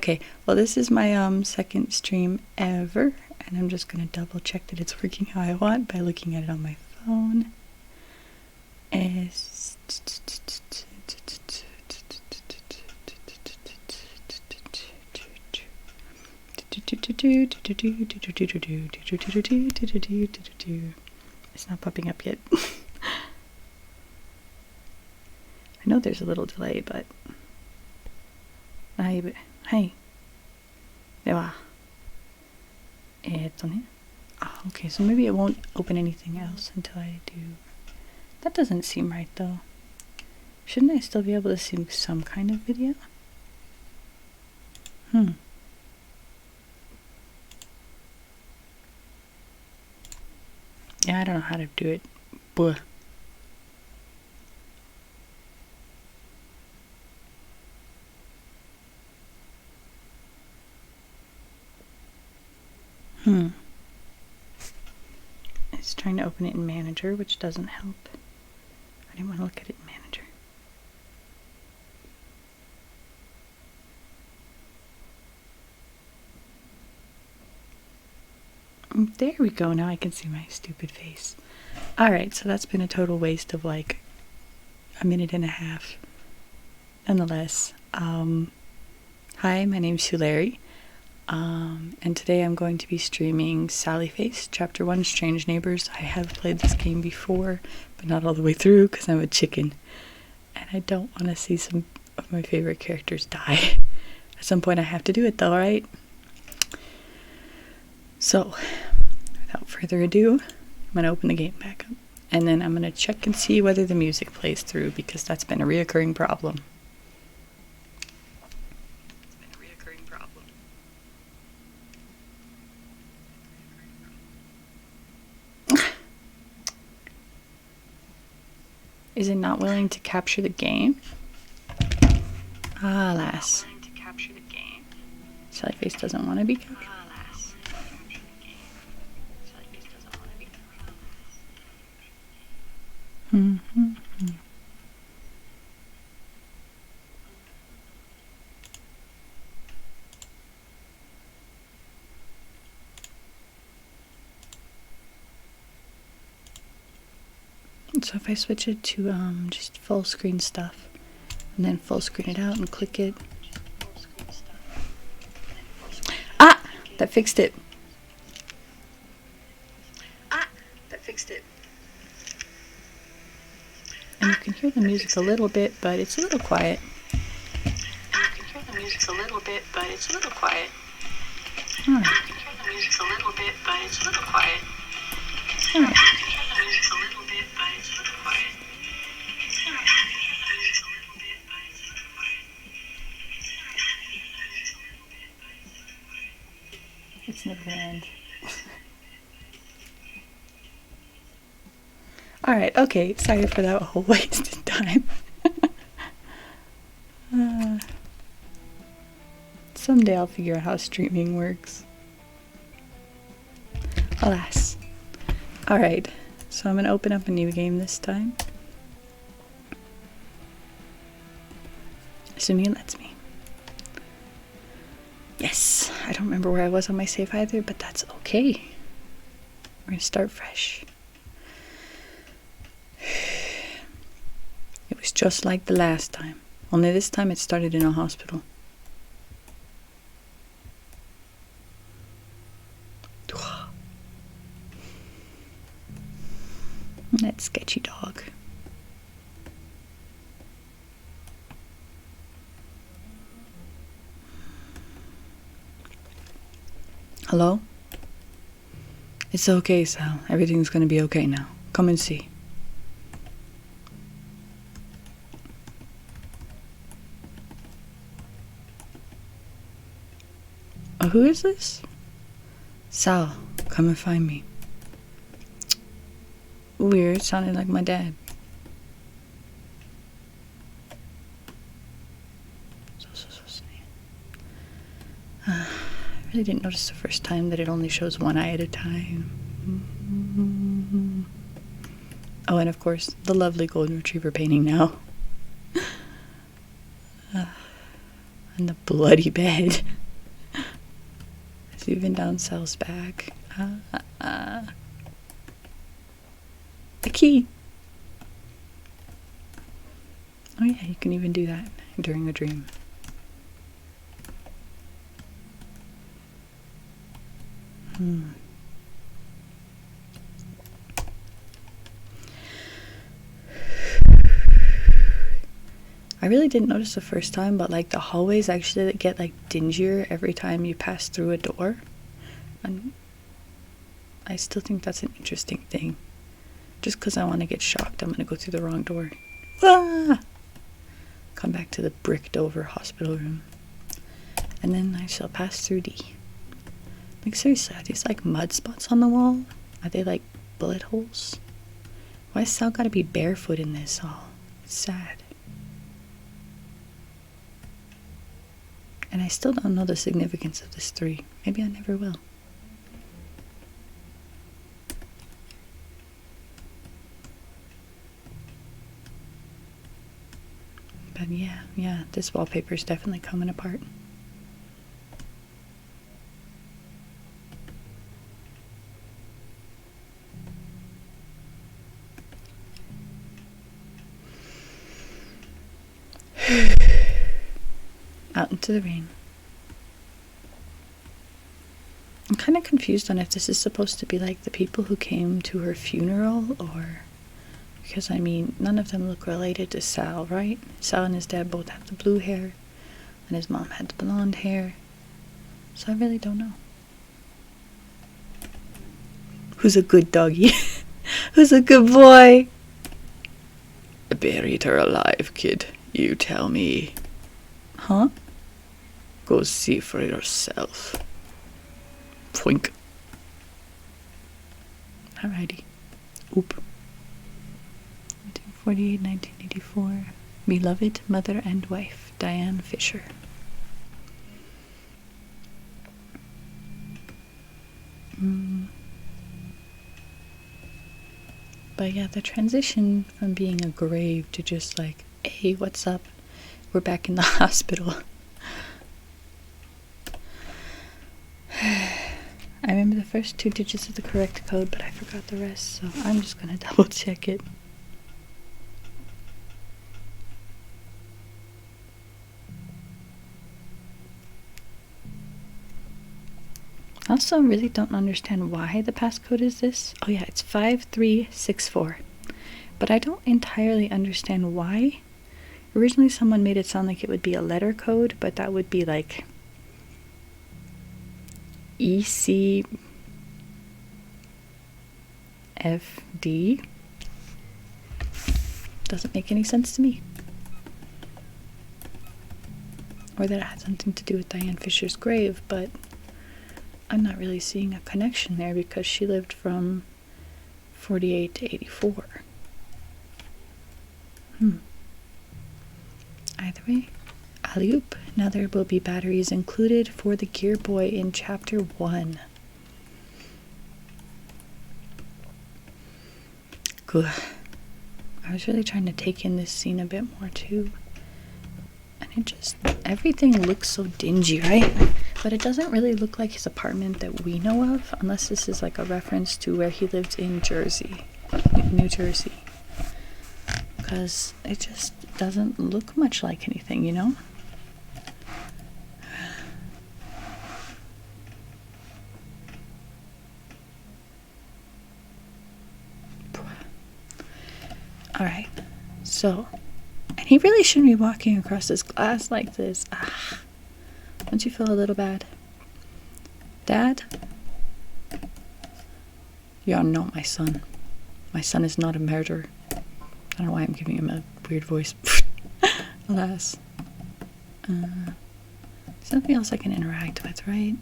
Okay, well this is my second stream ever, and I'm just gonna double check that it's working how I want by looking at it on my phone. It's not popping up yet. I know there's a little delay, but...はい。では、ね。Okay, so maybe it won't open anything else until I do... That doesn't seem right, though. Shouldn't I still be able to see some kind of video? Yeah, I don't know how to do it. Blah. It's trying to open it in Manager, which doesn't help. I didn't want to look at it in Manager. There we go. Now I can see my stupid face. Alright, so that's been a total waste of like a minute and a half. Nonetheless, hi, my name's Larry. And today I'm going to be streaming Sally Face, Chapter 1, Strange Neighbors. I have played this game before, but not all the way through because I'm a chicken. And I don't want to see some of my favorite characters die. At some point I have to do it though, right? So, without further ado, I'm going to open the game back up. And then I'm going to check and see whether the music plays through because that's been a reoccurring problem. Is it not willing to capture the game? Alas. Sally Face doesn't want to be captured. So if I switch it to just full screen stuff and then full screen it out and click it. Ah! That fixed it. And you can hear the music a little bit, but it's a little quiet. Alright. It's never gonna end. Alright, okay, sorry for that whole wasted time. Someday I'll figure out how streaming works. Alas. Alright, so I'm gonna open up a new game this time. Assuming it lets me. Yes, I don't remember where I was on my save either, but that's okay. We're gonna start fresh. It was just like the last time, only this time it started in a hospital. That sketchy dog. Hello? It's okay, Sal. Everything's gonna be okay now. Come and see. Who is this? Sal, come and find me. Weird, sounded like my dad. I really didn't notice the first time that it only shows one eye at a time. Oh, and of course, the lovely golden retriever painting now. On the bloody bed. It's even down Sal's back. A key. Oh yeah, you can even do that during a dream. I really didn't notice the first time, but like the hallways actually get like dingier every time you pass through a door. And I still think that's an interesting thing. Just because I want to get shocked, I'm going to go through the wrong door. Ah! Come back to the bricked over hospital room. And then I shall pass through D. Like seriously, are these like mud spots on the wall? Are they like bullet holes? Why has Sal gotta be barefoot in this all? It's sad. And I still don't know the significance of this 3. Maybe I never will. But yeah, this wallpaper is definitely coming apart. Out into the rain. I'm kind of confused on if this is supposed to be like the people who came to her funeral, or because I mean none of them look related to Sal, right? Sal and his dad both have the blue hair and his mom had the blonde hair, so I really don't know. Who's a good doggy? Who's a good boy? I buried her alive, kid. You tell me. Huh? Go see for yourself. Poink. Alrighty. Oop. 1948, 1984. Beloved mother and wife, Diane Fisher. But yeah, the transition from being a grave to just like, hey, what's up? We're back in the hospital. I remember the first 2 digits of the correct code, but I forgot the rest, so I'm just gonna double check it. I also really don't understand why the passcode is this. Oh yeah, it's 5364. But I don't entirely understand why. Originally someone made it sound like it would be a letter code, but that would be like ECFD. Doesn't make any sense to me. Or that it had something to do with Diane Fisher's grave, but I'm not really seeing a connection there because she lived from 48 to 84. Either way, alley-oop. Now there will be batteries included for the Gear Boy in Chapter 1. Good. I was really trying to take in this scene a bit more too. And it just, everything looks so dingy, right? But it doesn't really look like his apartment that we know of, unless this is like a reference to where he lived in Jersey, New Jersey. Because it just doesn't look much like anything, you know? Alright, so, and he really shouldn't be walking across this glass like this. Don't you feel a little bad? Dad? You're not my son. My son is not a murderer. I don't know why I'm giving him a weird voice. Alas. There's nothing else I can interact with, right?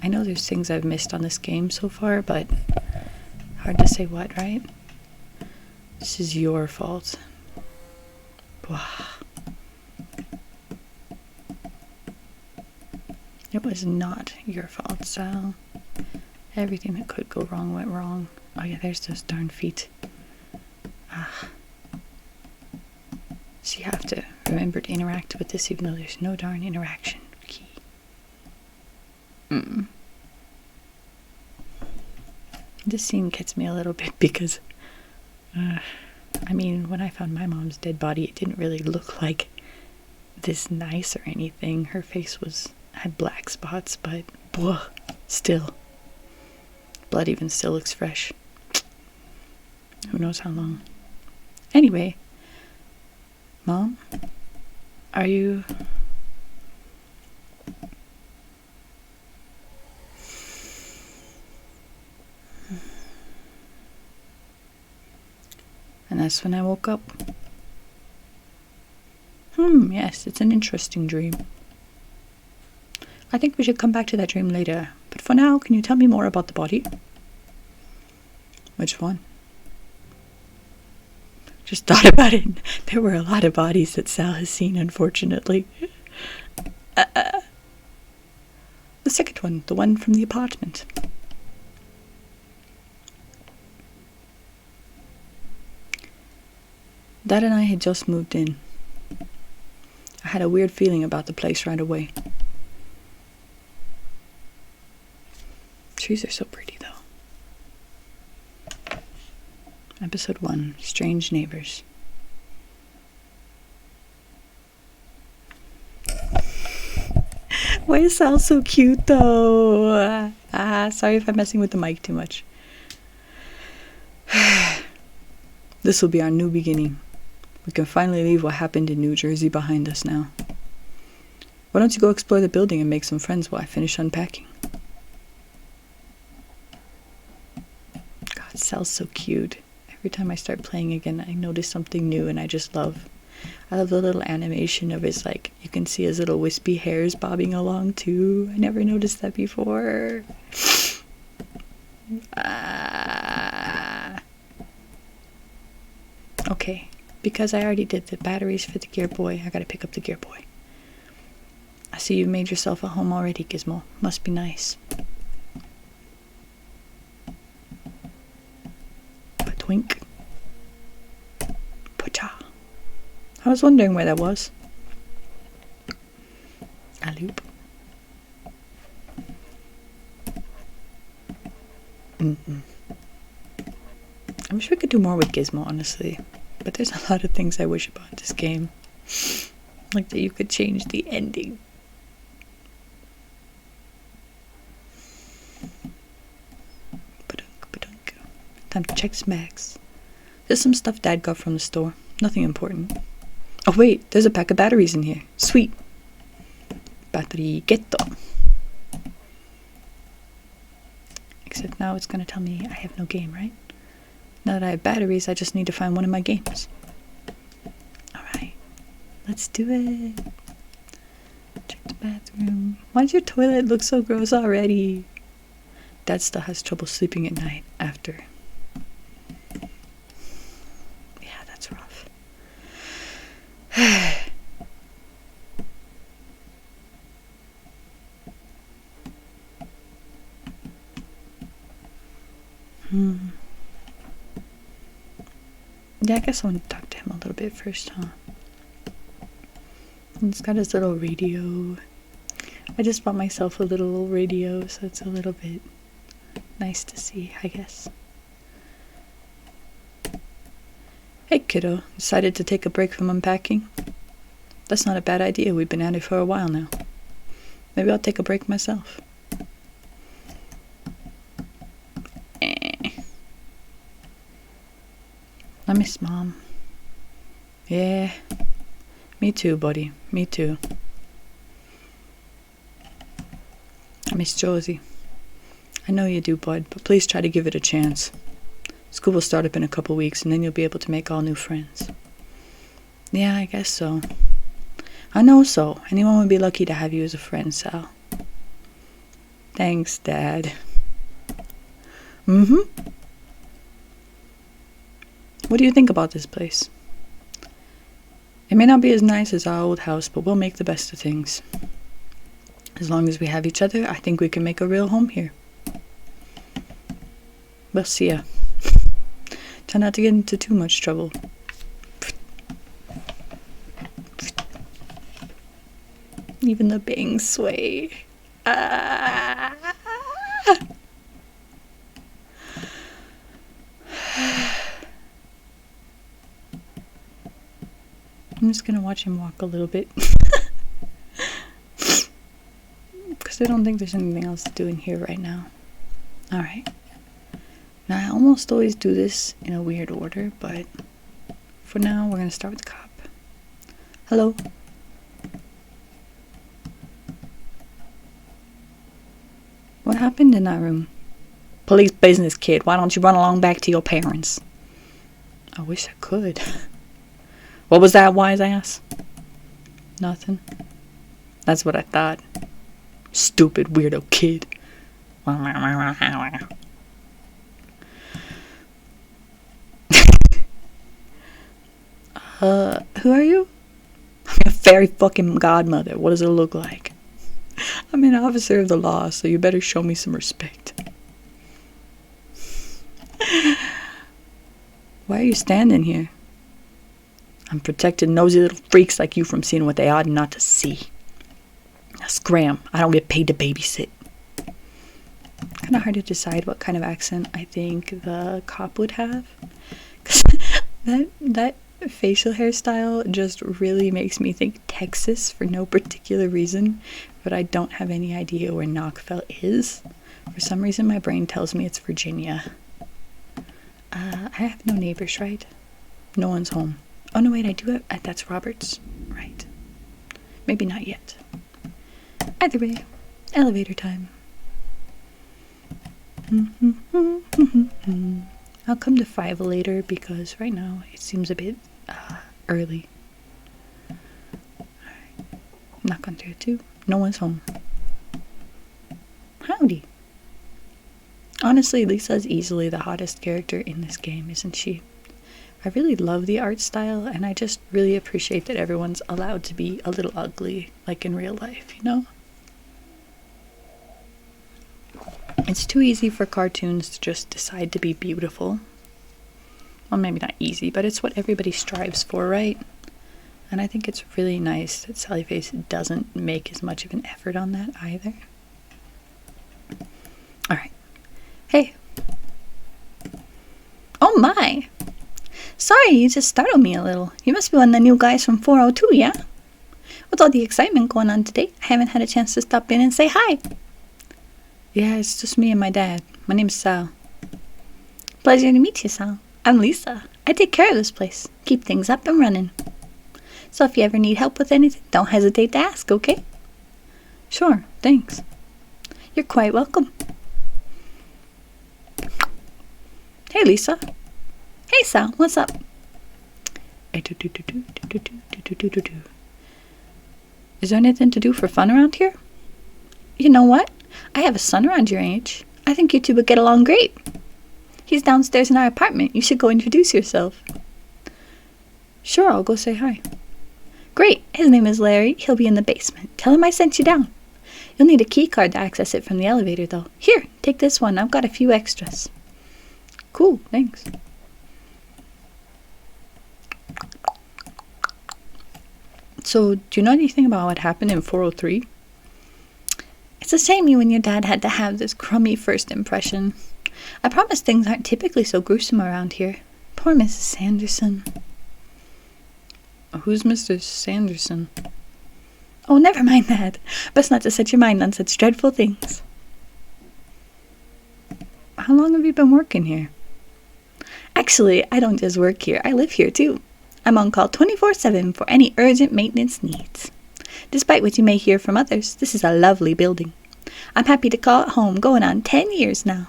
I know there's things I've missed on this game so far, but hard to say what, right? This is your fault. Blah. It was not your fault, Sal. Everything that could go wrong went wrong. Oh yeah, there's those darn feet. So you have to remember to interact with this even though there's no darn interaction. This scene gets me a little bit because, I mean, when I found my mom's dead body, it didn't really look like this nice or anything. Her face had black spots, but still, blood even still looks fresh. Who knows how long. Anyway, Mom, are you... And that's when I woke up. Yes, it's an interesting dream. I think we should come back to that dream later. But for now, can you tell me more about the body? Which one? Just thought about it. There were a lot of bodies that Sal has seen, unfortunately. The second one, the one from the apartment. Dad and I had just moved in. I had a weird feeling about the place right away. Trees are so pretty, though. Episode 1, Strange Neighbors. Why is Sal so cute, though? Sorry if I'm messing with the mic too much. This will be our new beginning. We can finally leave what happened in New Jersey behind us now. Why don't you go explore the building and make some friends while I finish unpacking? God, Sal's so cute. Every time I start playing again, I notice something new and I love the little animation of his, like, you can see his little wispy hairs bobbing along too. I never noticed that before. Okay, because I already did the batteries for the Gear Boy, I gotta pick up the Gear Boy. I see you've made yourself a home already, Gizmo. Must be nice. Twink. Pocha. I was wondering where that was. A loop. I wish we could do more with Gizmo, honestly. But there's a lot of things I wish about this game. Like that you could change the ending. Time to check some bags. There's some stuff Dad got from the store. Nothing important. Oh wait, there's a pack of batteries in here. Sweet. Battery ghetto. Except now it's gonna tell me I have no game, right? Now that I have batteries, I just need to find one of my games. Alright. Let's do it. Check the bathroom. Why does your toilet look so gross already? Dad still has trouble sleeping at night after. Yeah, that's rough. Yeah, I guess I want to talk to him a little bit first, huh? He's got his little radio. I just bought myself a little radio, so it's a little bit nice to see, I guess. Hey, kiddo. Decided to take a break from unpacking? That's not a bad idea. We've been at it for a while now. Maybe I'll take a break myself. I miss Mom. Yeah. Me too, buddy. Me too. I miss Josie. I know you do, bud, but please try to give it a chance. School will start up in a couple weeks, and then you'll be able to make all new friends. Yeah, I guess so. I know so. Anyone would be lucky to have you as a friend, Sal. Thanks, Dad. What do you think about this place? It may not be as nice as our old house, but we'll make the best of things. As long as we have each other, I think we can make a real home here. We'll see ya. Try not to get into too much trouble. Even the bangs sway. Ah. I'm just gonna watch him walk a little bit. Because I don't think there's anything else to do in here right now. Alright. Now, I almost always do this in a weird order, but for now, we're gonna start with the cop. Hello? What happened in that room? Police business, kid. Why don't you run along back to your parents? I wish I could. What was that, wise ass? Nothing. That's what I thought. Stupid weirdo kid. Who are you? I'm your fairy fucking godmother. What does it look like? I'm an officer of the law, so you better show me some respect. Why are you standing here? I'm protecting nosy little freaks like you from seeing what they ought not to see. Now scram. I don't get paid to babysit. Kind of hard to decide what kind of accent I think the cop would have. Cause that facial hairstyle just really makes me think Texas for no particular reason, but I don't have any idea where Knoxville is. For some reason my brain tells me it's Virginia. I have no neighbors, right? No one's home. Oh no, wait, I do have, that's Robert's. Right. Maybe not yet. Either way, elevator time. I'll come to 5 later because right now it seems a bit early. Alright. Knock on 3 or 2. No one's home. Howdy. Honestly, Lisa's easily the hottest character in this game, isn't she? I really love the art style, and I just really appreciate that everyone's allowed to be a little ugly, like in real life, you know? It's too easy for cartoons to just decide to be beautiful. Well, maybe not easy, but it's what everybody strives for, right? And I think it's really nice that Sallyface doesn't make as much of an effort on that either. Alright. Hey. Oh my! Sorry, you just startled me a little. You must be one of the new guys from 402, yeah? With all the excitement going on today, I haven't had a chance to stop in and say hi. Yeah, it's just me and my dad. My name's Sal. Pleasure to meet you, Sal. I'm Lisa. I take care of this place. Keep things up and running. So if you ever need help with anything, don't hesitate to ask, okay? Sure, thanks. You're quite welcome. Hey, Lisa. Hey, Sal, what's up? Is there anything to do for fun around here? You know what? I have a son around your age. I think you two would get along great. He's downstairs in our apartment. You should go introduce yourself. Sure, I'll go say hi. Great. His name is Larry. He'll be in the basement. Tell him I sent you down. You'll need a key card to access it from the elevator, though. Here, take this one. I've got a few extras. Cool, thanks. So, do you know anything about what happened in 403? It's a shame you and your dad had to have this crummy first impression. I promise things aren't typically so gruesome around here. Poor Mrs. Sanderson. Who's Mr. Sanderson? Oh, never mind that. Best not to set your mind on such dreadful things. How long have you been working here? Actually, I don't just work here. I live here, too. I'm on call 24/7 for any urgent maintenance needs. Despite what you may hear from others, this is a lovely building. I'm happy to call it home, going on 10 years now.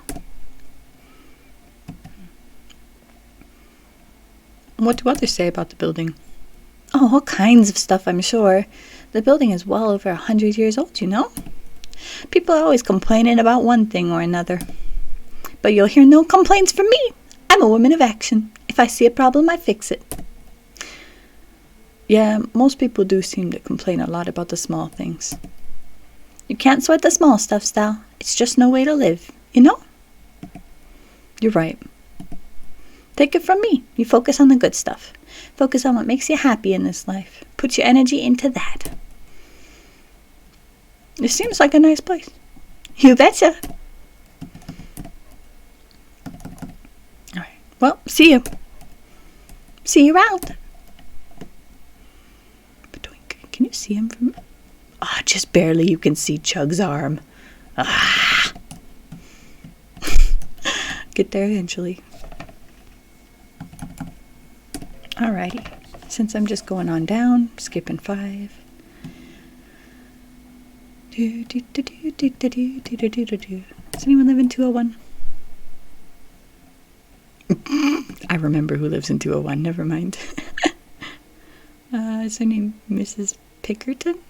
What do others say about the building? Oh, all kinds of stuff, I'm sure. The building is well over 100 years old, you know? People are always complaining about one thing or another. But you'll hear no complaints from me. I'm a woman of action. If I see a problem, I fix it. Yeah, most people do seem to complain a lot about the small things. You can't sweat the small stuff, Sal. It's just no way to live, you know? You're right. Take it from me. You focus on the good stuff. Focus on what makes you happy in this life. Put your energy into that. This seems like a nice place. You betcha. Alright. Well, see you. See you around. Can you see him from... Ah, just barely. You can see Chug's arm. Ah. Get there eventually. Alrighty. Since I'm just going on down, skipping 5. Does anyone live in 201? I remember who lives in 201. Never mind. Is her name Mrs. Pinkerton?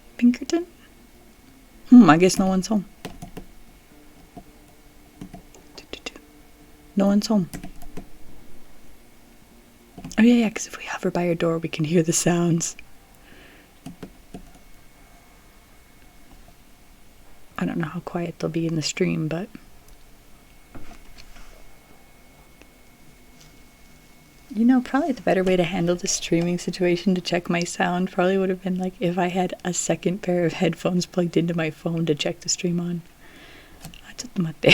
I guess no one's home. No one's home. Oh yeah, because if we hover by her door, we can hear the sounds. I don't know how quiet they'll be in the stream, but... You know, probably the better way to handle the streaming situation to check my sound probably would have been like if I had a second pair of headphones plugged into my phone to check the stream on. ちょっと待って。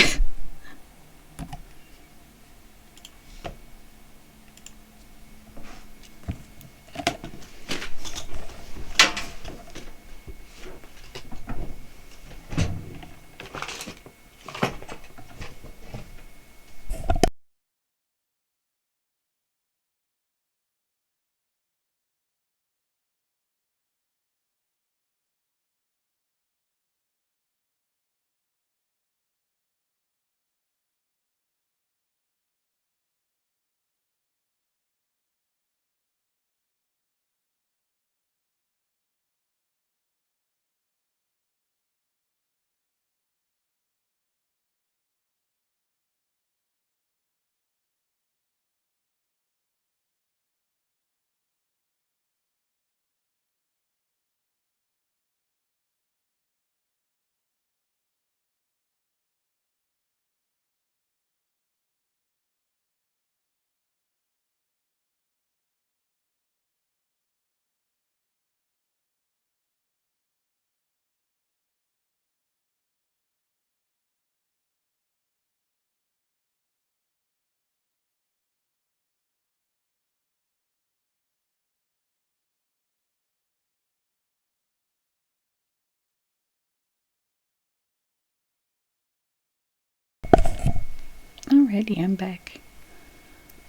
Alrighty, I'm back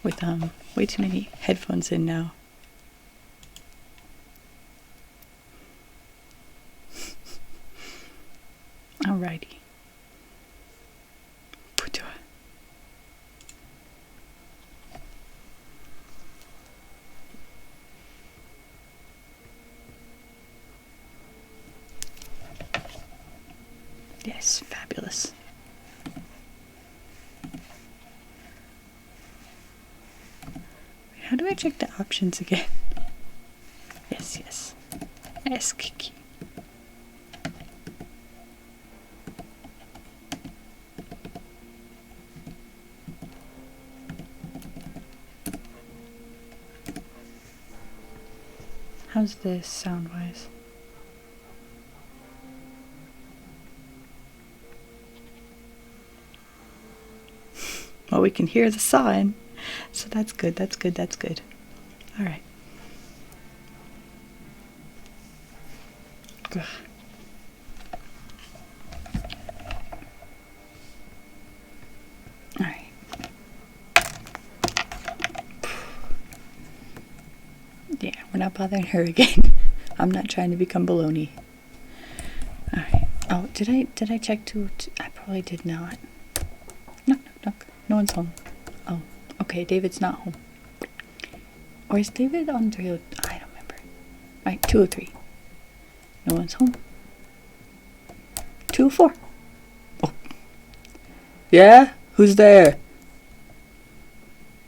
with way too many headphones in now. Alrighty. Yes, fabulous. How do I check the options again? Yes. S key. How's this sound-wise? Well, we can hear the sawing, so that's good. All right. Ugh. All right. Yeah, we're not bothering her again. I'm not trying to become baloney. All right. Oh, did I check to? I probably did not. Knock. No one's home. Oh, okay. David's not home. Or is David on 303? I don't remember. Alright, 203. No one's home. 204. Oh. Yeah? Who's there?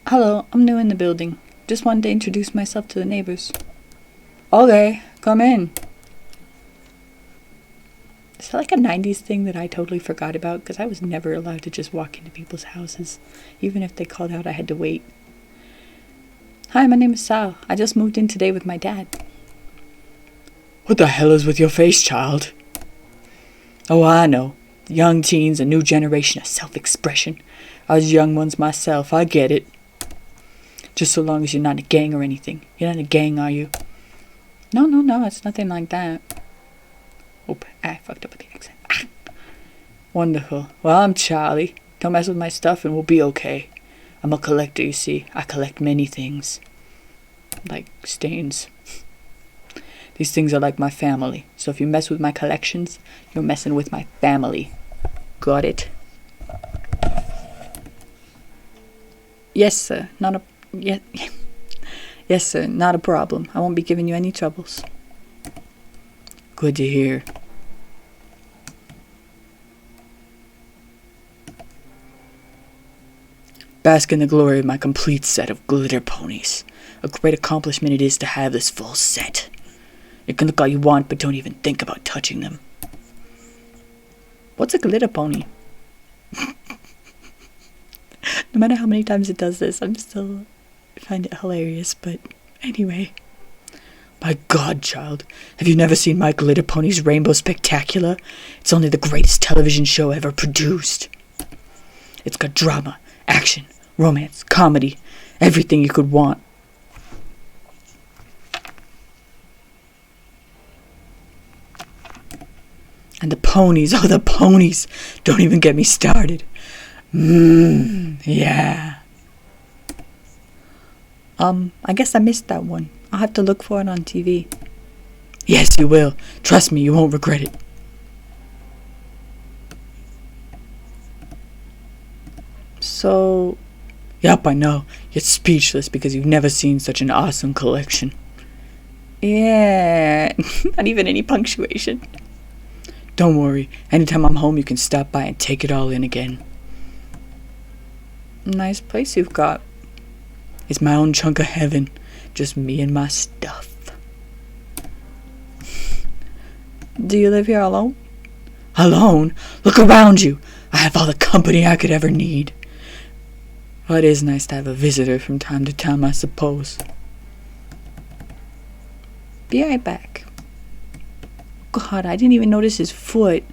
Hello, I'm new in the building. Just wanted to introduce myself to the neighbors. Okay, come in. Is that like a 90s thing that I totally forgot about? Because I was never allowed to just walk into people's houses. Even if they called out, I had to wait. Hi, my name is Sal. I just moved in today with my dad. What the hell is with your face, child? Oh, I know. Young teens, a new generation of self-expression. I was young ones myself, I get it. Just so long as you're not in a gang or anything. You're not in a gang, are you? No, it's nothing like that. Oop, I fucked up with the accent. Ah. Wonderful. Well, I'm Charlie. Don't mess with my stuff and we'll be okay. I'm a collector, you see. I collect many things. Like stains. These things are like my family. So if you mess with my collections, you're messing with my family. Got it? Yes, sir. Yes, sir. Not a problem. I won't be giving you any troubles. Good to hear. Bask in the glory of my complete set of glitter ponies. A great accomplishment it is to have this full set. You can look all you want, but don't even think about touching them. What's a glitter pony? No matter how many times it does this, I'm still find it hilarious, but anyway. My God, child, have you never seen my glitter pony's Rainbow Spectacular? It's only the greatest television show ever produced. It's got drama, action, romance, comedy, everything you could want. And the ponies, oh, the ponies. Don't even get me started. Yeah. I guess I missed that one. I'll have to look for it on TV. Yes, you will. Trust me, you won't regret it. So, yep, I know. You're speechless because you've never seen such an awesome collection. Yeah, not even any punctuation. Don't worry. Anytime I'm home, you can stop by and take it all in again. Nice place you've got. It's my own chunk of heaven. Just me and my stuff. Do you live here alone? Alone? Look around you. I have all the company I could ever need. Well, it is nice to have a visitor from time to time, I suppose. Be right back. God, I didn't even notice his foot.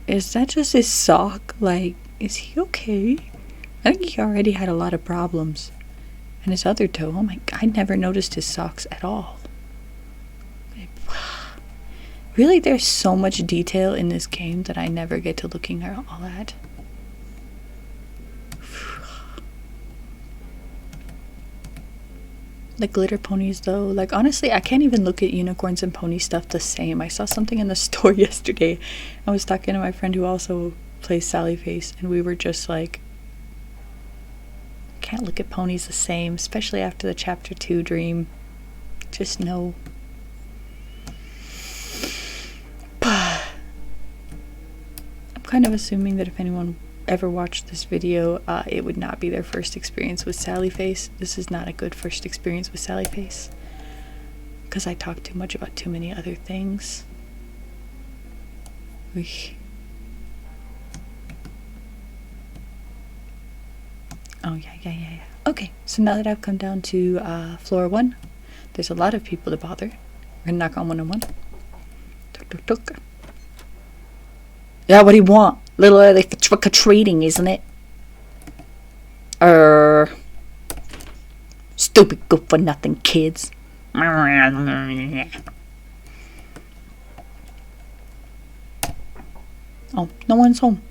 Is that just his sock? Like, is he okay? I think he already had a lot of problems. And his other toe, oh my God, I never noticed his socks at all. Really, there's so much detail in this game that I never get to looking at all at. The glitter ponies, though, like, honestly, I can't even look at unicorns and pony stuff the same. I saw something in the store yesterday. I was talking to my friend who also plays Sally Face, and we were just like, can't look at ponies the same, especially after the chapter 2 dream. Just no. I'm kind of assuming that if anyone ever watched this video, it would not be their first experience with Sally Face. This is not a good first experience with Sally Face, because I talk too much about too many other things. Oh, yeah. Okay, so now that I've come down to floor 1, there's a lot of people to bother. We're gonna knock on 101. Tuk. Yeah, what do you want? Little early for trick-or-treating, isn't it? Stupid good-for-nothing kids. Oh, no one's home.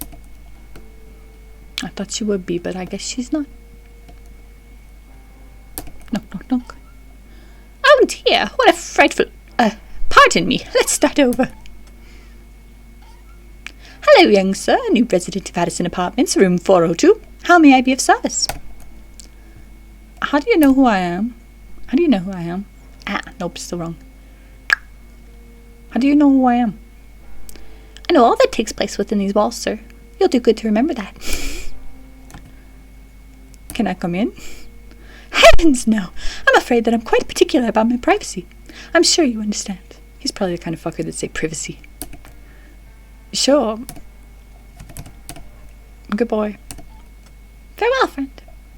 I thought she would be, but I guess she's not. Knock. Oh dear, what a frightful... pardon me, let's start over. Hello, young sir, new resident of Addison Apartments, room 402. How may I be of service? How do you know who I am? Ah, nope, still wrong. How do you know who I am? I know all that takes place within these walls, sir. You'll do good to remember that. Can I come in? Heavens, no. I'm afraid that I'm quite particular about my privacy. I'm sure you understand. He's probably the kind of fucker that'd say privacy. Sure. Good boy. Farewell, friend.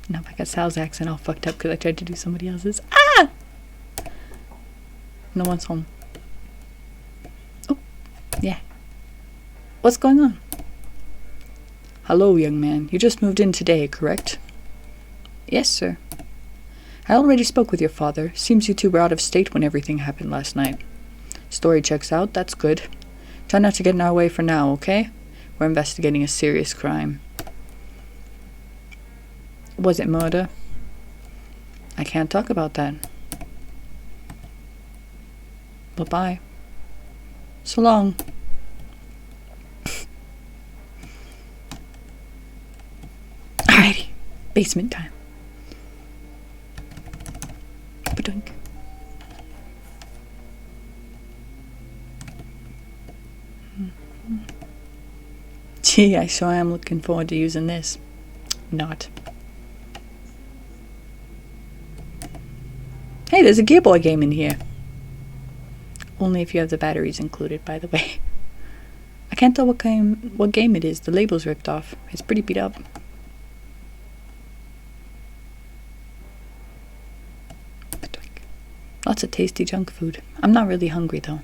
No, I got Sal's accent all fucked up because I tried to do somebody else's. Ah! No one's home. Oh, yeah. What's going on? Hello, young man. You just moved in today, correct? Yes, sir. I already spoke with your father. Seems you two were out of state when everything happened last night. Story checks out. That's good. Try not to get in our way for now, okay? We're investigating a serious crime. Was it murder? I can't talk about that. Bye-bye. So long. Alrighty. Basement time. Ba-dunk. Gee, I sure am looking forward to using this. Not. Hey, there's a Gear Boy game in here. Only if you have the batteries included, by the way. I can't tell what game it is. The label's ripped off. It's pretty beat up. Lots of tasty junk food. I'm not really hungry, though.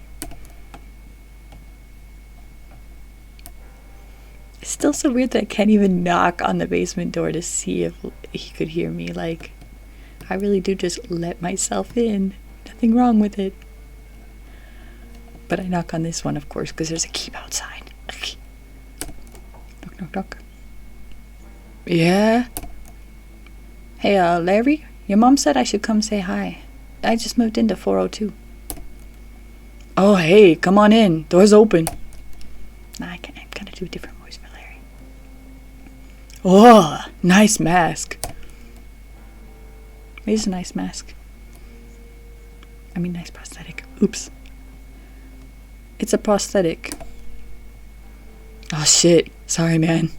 It's still so weird that I can't even knock on the basement door to see if he could hear me. Like, I really do just let myself in. Nothing wrong with it. But I knock on this one, of course, because there's a key outside. Knock, knock, knock. Yeah? Hey, Larry? Your mom said I should come say hi. I just moved into 402. Oh, hey, come on in. Door's open. Nah, I can't. I'm gonna do a different voice for Larry. Oh, nice mask. It is a nice mask. I mean, nice prosthetic. Oops. It's a prosthetic. Oh, shit. Sorry, man.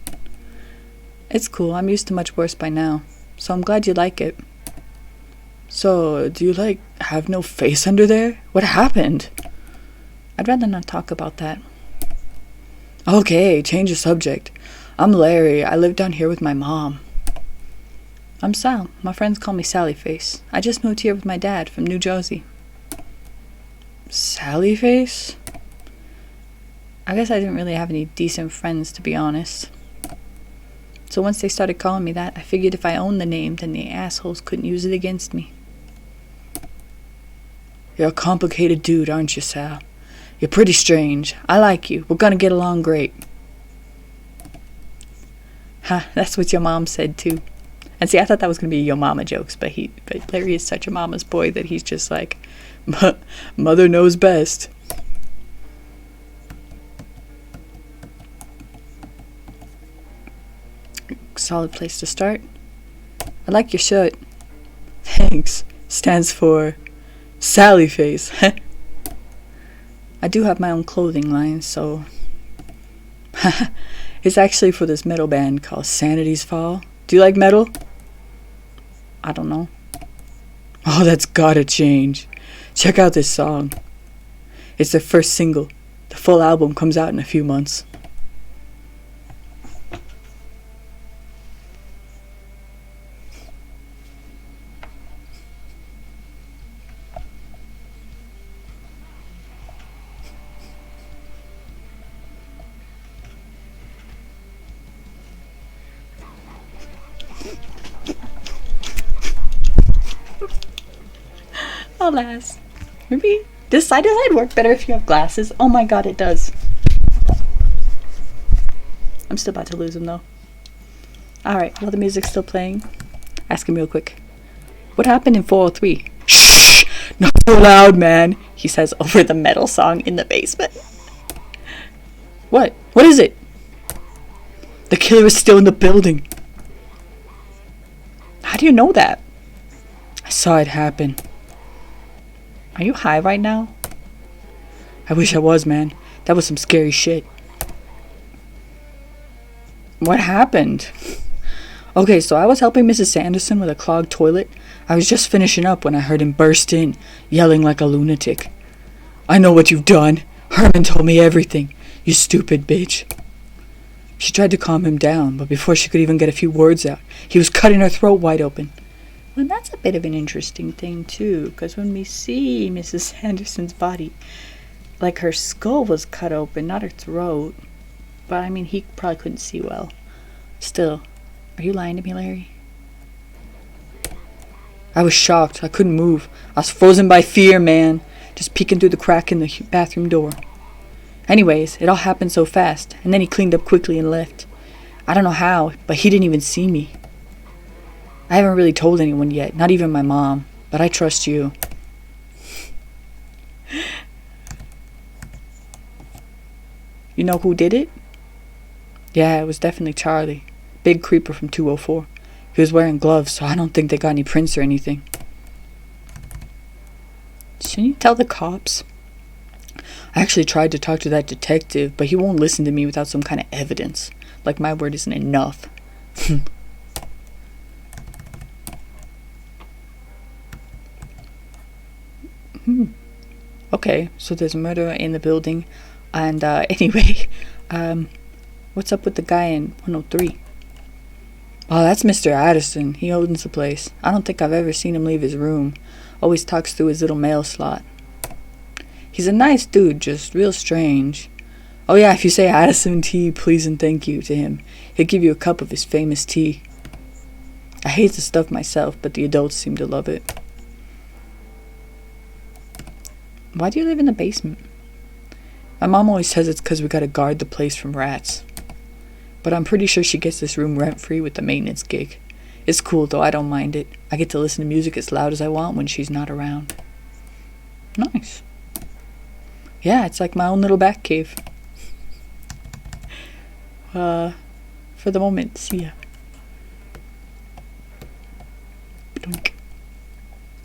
It's cool. I'm used to much worse by now. So I'm glad you like it. So, do you, have no face under there? What happened? I'd rather not talk about that. Okay, change the subject. I'm Larry. I live down here with my mom. I'm Sal. My friends call me Sally Face. I just moved here with my dad from New Jersey. Sally Face? I guess I didn't really have any decent friends, to be honest. So once they started calling me that, I figured if I owned the name, then the assholes couldn't use it against me. You're a complicated dude, aren't you, Sal? You're pretty strange. I like you. We're gonna get along great. Ha, that's what your mom said, too. And see, I thought that was gonna be your mama jokes, but Larry is such a mama's boy that he's just like, mother knows best. Solid place to start. I like your shirt. Thanks. Stands for Sally Face. I do have my own clothing line, so it's actually for this metal band called Sanity's Fall. Do you like metal? I don't know. Oh, that's gotta change. Check out this song. It's their first single. The full album comes out in a few months. Alas. Maybe this side would work better if you have glasses. Oh my god, it does. I'm still about to lose them though. Alright, while the music's still playing, ask him real quick. What happened in 403? Shh! Not so loud, man, he says over the metal song in the basement. What? What is it? The killer is still in the building. How do you know that? I saw it happen. Are you high right now? I wish I was, man. That was some scary shit. What happened? Okay, so I was helping Mrs. Sanderson with a clogged toilet. I was just finishing up when I heard him burst in, yelling like a lunatic. I know what you've done. Herman told me everything. You stupid bitch. She tried to calm him down, but before she could even get a few words out, he was cutting her throat wide open. Well, that's a bit of an interesting thing, too, because when we see Mrs. Sanderson's body, like her skull was cut open, not her throat. But I mean, he probably couldn't see well. Still, are you lying to me, Larry? I was shocked. I couldn't move. I was frozen by fear, man. Just peeking through the crack in the bathroom door. Anyways, it all happened so fast, and then he cleaned up quickly and left. I don't know how, but he didn't even see me. I haven't really told anyone yet, not even my mom, but I trust you. You know who did it? Yeah, it was definitely Charlie. Big creeper from 204. He was wearing gloves, so I don't think they got any prints or anything. Shouldn't you tell the cops? I actually tried to talk to that detective, but he won't listen to me without some kind of evidence. Like my word isn't enough. Okay, so there's a murderer in the building. And anyway, what's up with the guy in 103? Oh, that's Mr. Addison. He owns the place. I don't think I've ever seen him leave his room. Always talks through his little mail slot. He's a nice dude, just real strange. Oh yeah, if you say Addison tea, please and thank you to him, he'll give you a cup of his famous tea. I hate the stuff myself, but the adults seem to love it. Why do you live in the basement? My mom always says it's because we gotta guard the place from rats. But I'm pretty sure she gets this room rent-free with the maintenance gig. It's cool though, I don't mind it. I get to listen to music as loud as I want when she's not around. Nice. Yeah, it's like my own little bat cave. For the moment, see ya.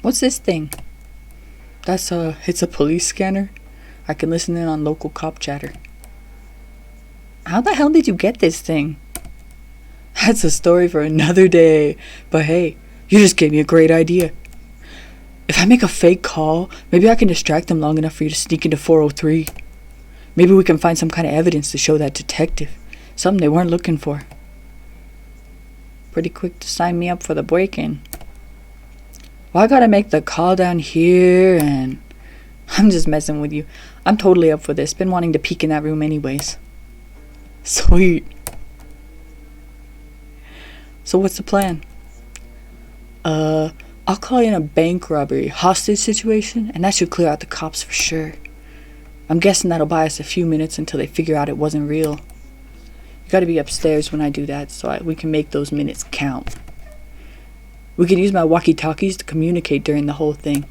What's this thing? It's a police scanner. I can listen in on local cop chatter. How the hell did you get this thing? That's a story for another day. But hey, you just gave me a great idea. If I make a fake call, maybe I can distract them long enough for you to sneak into 403. Maybe we can find some kind of evidence to show that detective. Something they weren't looking for. Pretty quick to sign me up for the break-in. Well, I gotta make the call down here and... I'm just messing with you. I'm totally up for this. Been wanting to peek in that room anyways. Sweet. So what's the plan? I'll call in a bank robbery hostage situation, and that should clear out the cops for sure. I'm guessing that'll buy us a few minutes until they figure out it wasn't real. You gotta be upstairs when I do that so we can make those minutes count. We could use my walkie-talkies to communicate during the whole thing.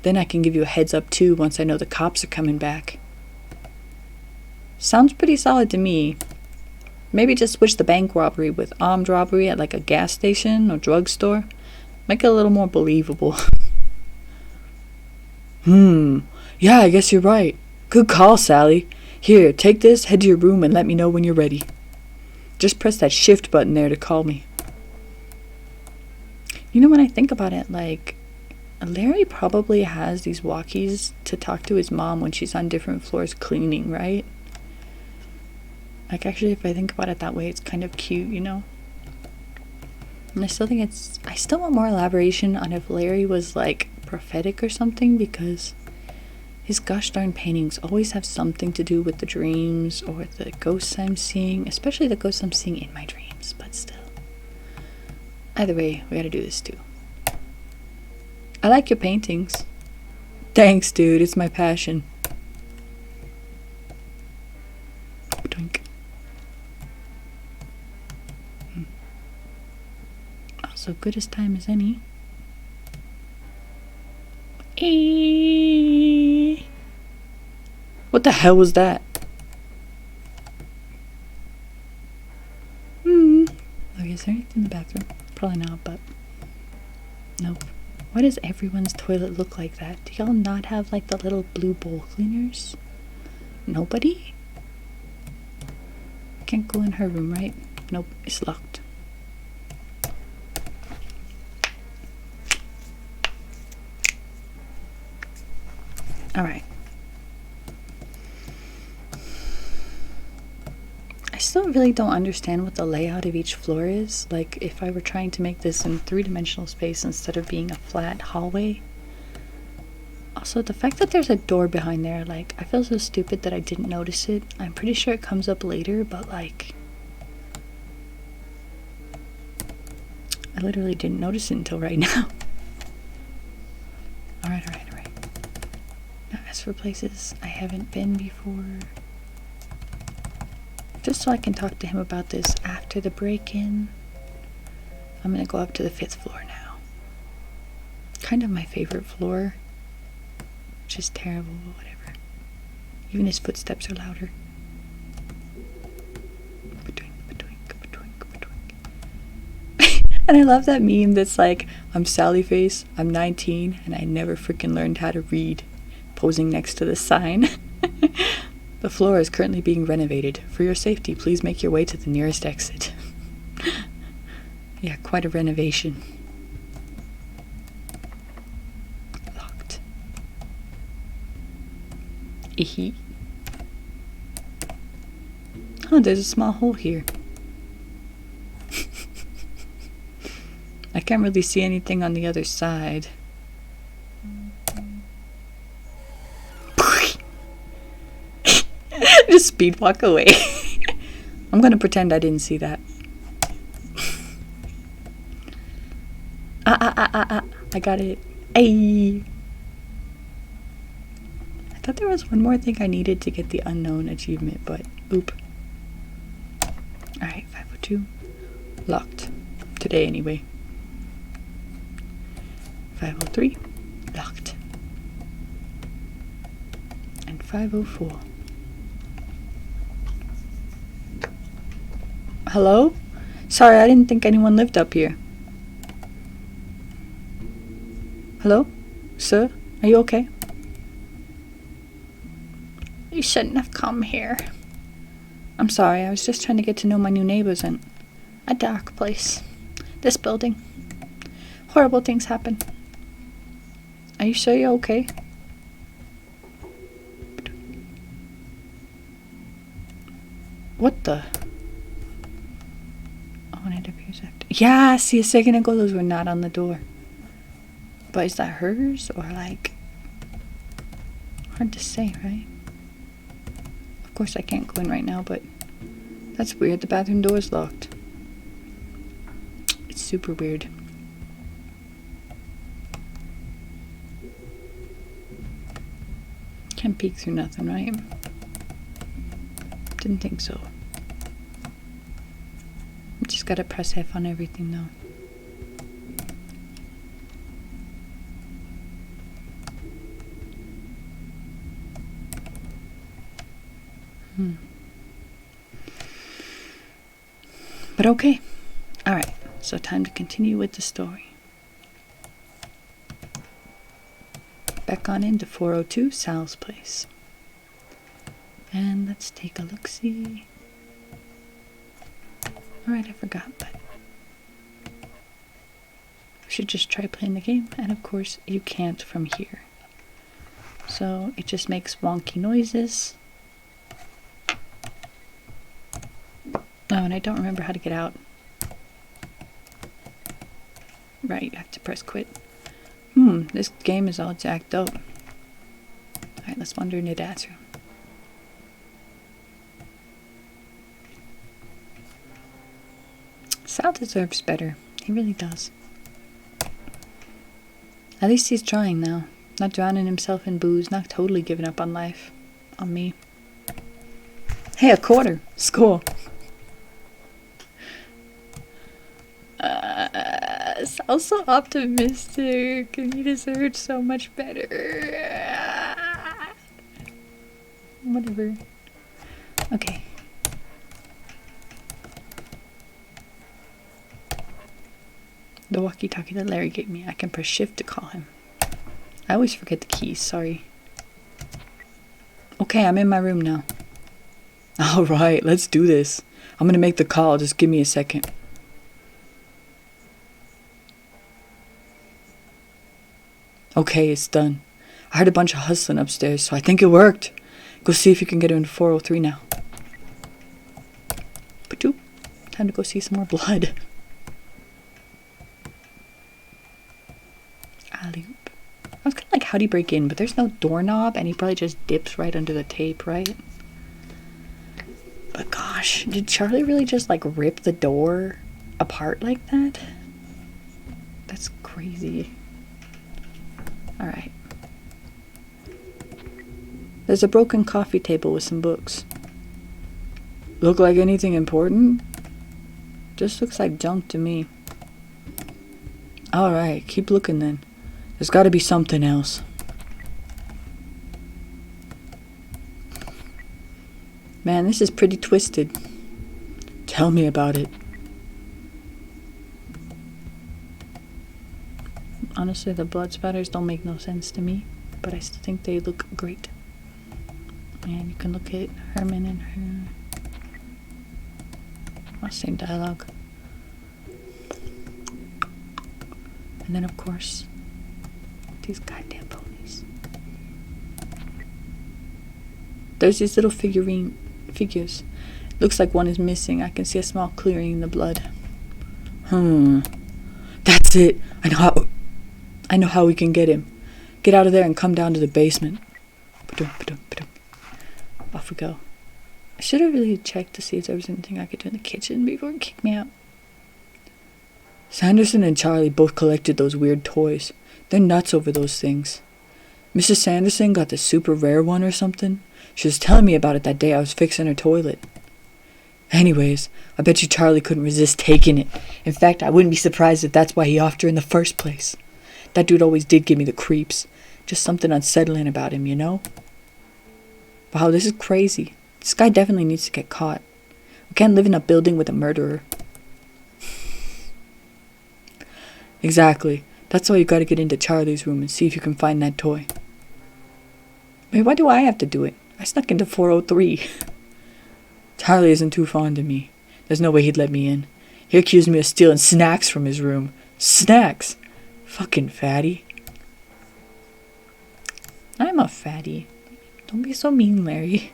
Then I can give you a heads up too once I know the cops are coming back. Sounds pretty solid to me. Maybe just switch the bank robbery with armed robbery at like a gas station or drugstore. Make it a little more believable. Yeah, I guess you're right. Good call, Sally. Here, take this, head to your room, and let me know when you're ready. Just press that shift button there to call me. You know, when I think about it, like, Larry probably has these walkies to talk to his mom when she's on different floors cleaning, right? Like, actually, if I think about it that way, it's kind of cute, you know? And I still want more elaboration on if Larry was, like, prophetic or something, because his gosh darn paintings always have something to do with the dreams or the ghosts I'm seeing, especially the ghosts I'm seeing in my dreams, but still. Either way, we gotta do this too. I like your paintings. Thanks, dude. It's my passion. Doink. Also good as time as any. What the hell was that? Okay, is there anything in the bathroom? Probably not, but nope. Why does everyone's toilet look like that? Do y'all not have like the little blue bowl cleaners? Nobody? Can't go in her room, right? Nope, it's locked. Alright. I still really don't understand what the layout of each floor is. Like, if I were trying to make this in three-dimensional space instead of being a flat hallway, Also, the fact that there's a door behind there, like, I feel so stupid that I didn't notice it. I'm pretty sure it comes up later, but, like, I literally didn't notice it until right now. Alright. Now, as for places I haven't been before, just so I can talk to him about this after the break-in, I'm gonna go up to the 5th floor now. Kind of my favorite floor. Which is terrible, but whatever. Even his footsteps are louder. And I love that meme that's like, I'm Sally Face, I'm 19, and I never freaking learned how to read. Posing next to the sign. The floor is currently being renovated. For your safety, please make your way to the nearest exit. Yeah, quite a renovation. Locked. Oh, there's a small hole here. I can't really see anything on the other side. Just speed walk away. I'm gonna pretend I didn't see that. I got it. Ayy. I thought there was one more thing I needed to get the unknown achievement, but oop. Alright, 502. Locked. Today, anyway. 503. Locked. And 504. Hello? Sorry, I didn't think anyone lived up here. Hello? Sir? Are you okay? You shouldn't have come here. I'm sorry, I was just trying to get to know my new neighbors in a dark place. This building. Horrible things happen. Are you sure you're okay? What the? Oh, and it appears after. Yeah, see, a second ago those were not on the door. But is that hers or like? Hard to say, right? Of course I can't go in right now, but that's weird. The bathroom door is locked. It's super weird. Can't peek through nothing, right? Didn't think so. Just gotta press F on everything though. But okay. Alright, so time to continue with the story. Back on into 402 Sal's place. And let's take a look-see. Alright, I forgot, but we should just try playing the game. And of course, you can't from here. So it just makes wonky noises. Oh, and I don't remember how to get out. Right, you have to press quit. This game is all jacked up. Alright, let's wander into Dad's room. Sal deserves better. He really does. At least he's trying now. Not drowning himself in booze, not totally giving up on life. On me. Hey, a quarter. Score. Sal's so optimistic, and he deserves so much better. Whatever. Okay. The walkie-talkie that Larry gave me. I can press shift to call him. I always forget the keys, sorry. Okay, I'm in my room now. Alright, let's do this. I'm gonna make the call, just give me a second. Okay, it's done. I heard a bunch of hustling upstairs, so I think it worked. Go see if you can get into 403 now. Ba-doop. Time to go see some more blood. Alley-oop. I was kind of like, How'd he break in? But there's no doorknob, and he probably just dips right under the tape, right? But gosh, did Charlie really just like rip the door apart like that? That's crazy. Alright. There's a broken coffee table with some books. Look like anything important? Just looks like junk to me. Alright, keep looking then. There's gotta be something else. Man, this is pretty twisted. Tell me about it. Honestly, the blood spatters don't make no sense to me, but I still think they look great. And you can look at Herman and her. Oh, same dialogue. And then, of course, these goddamn ponies. There's these little figures. Looks like one is missing. I can see a small clearing in the blood. That's it. I know how we can get him. Get out of there and come down to the basement. Off we go. I should have really checked to see if there was anything I could do in the kitchen before it kicked me out. Sanderson and Charlie both collected those weird toys. They're nuts over those things. Mrs. Sanderson got the super rare one or something. She was telling me about it that day I was fixing her toilet. Anyways, I bet you Charlie couldn't resist taking it. In fact, I wouldn't be surprised if that's why he offed her in the first place. That dude always did give me the creeps. Just something unsettling about him, you know? Wow, this is crazy. This guy definitely needs to get caught. We can't live in a building with a murderer. Exactly. That's why you gotta get into Charlie's room and see if you can find that toy. Wait, why do I have to do it? I snuck into 403. Charlie isn't too fond of me. There's no way he'd let me in. He accused me of stealing snacks from his room. Snacks? Fucking fatty. I'm a fatty. Don't be so mean, Larry.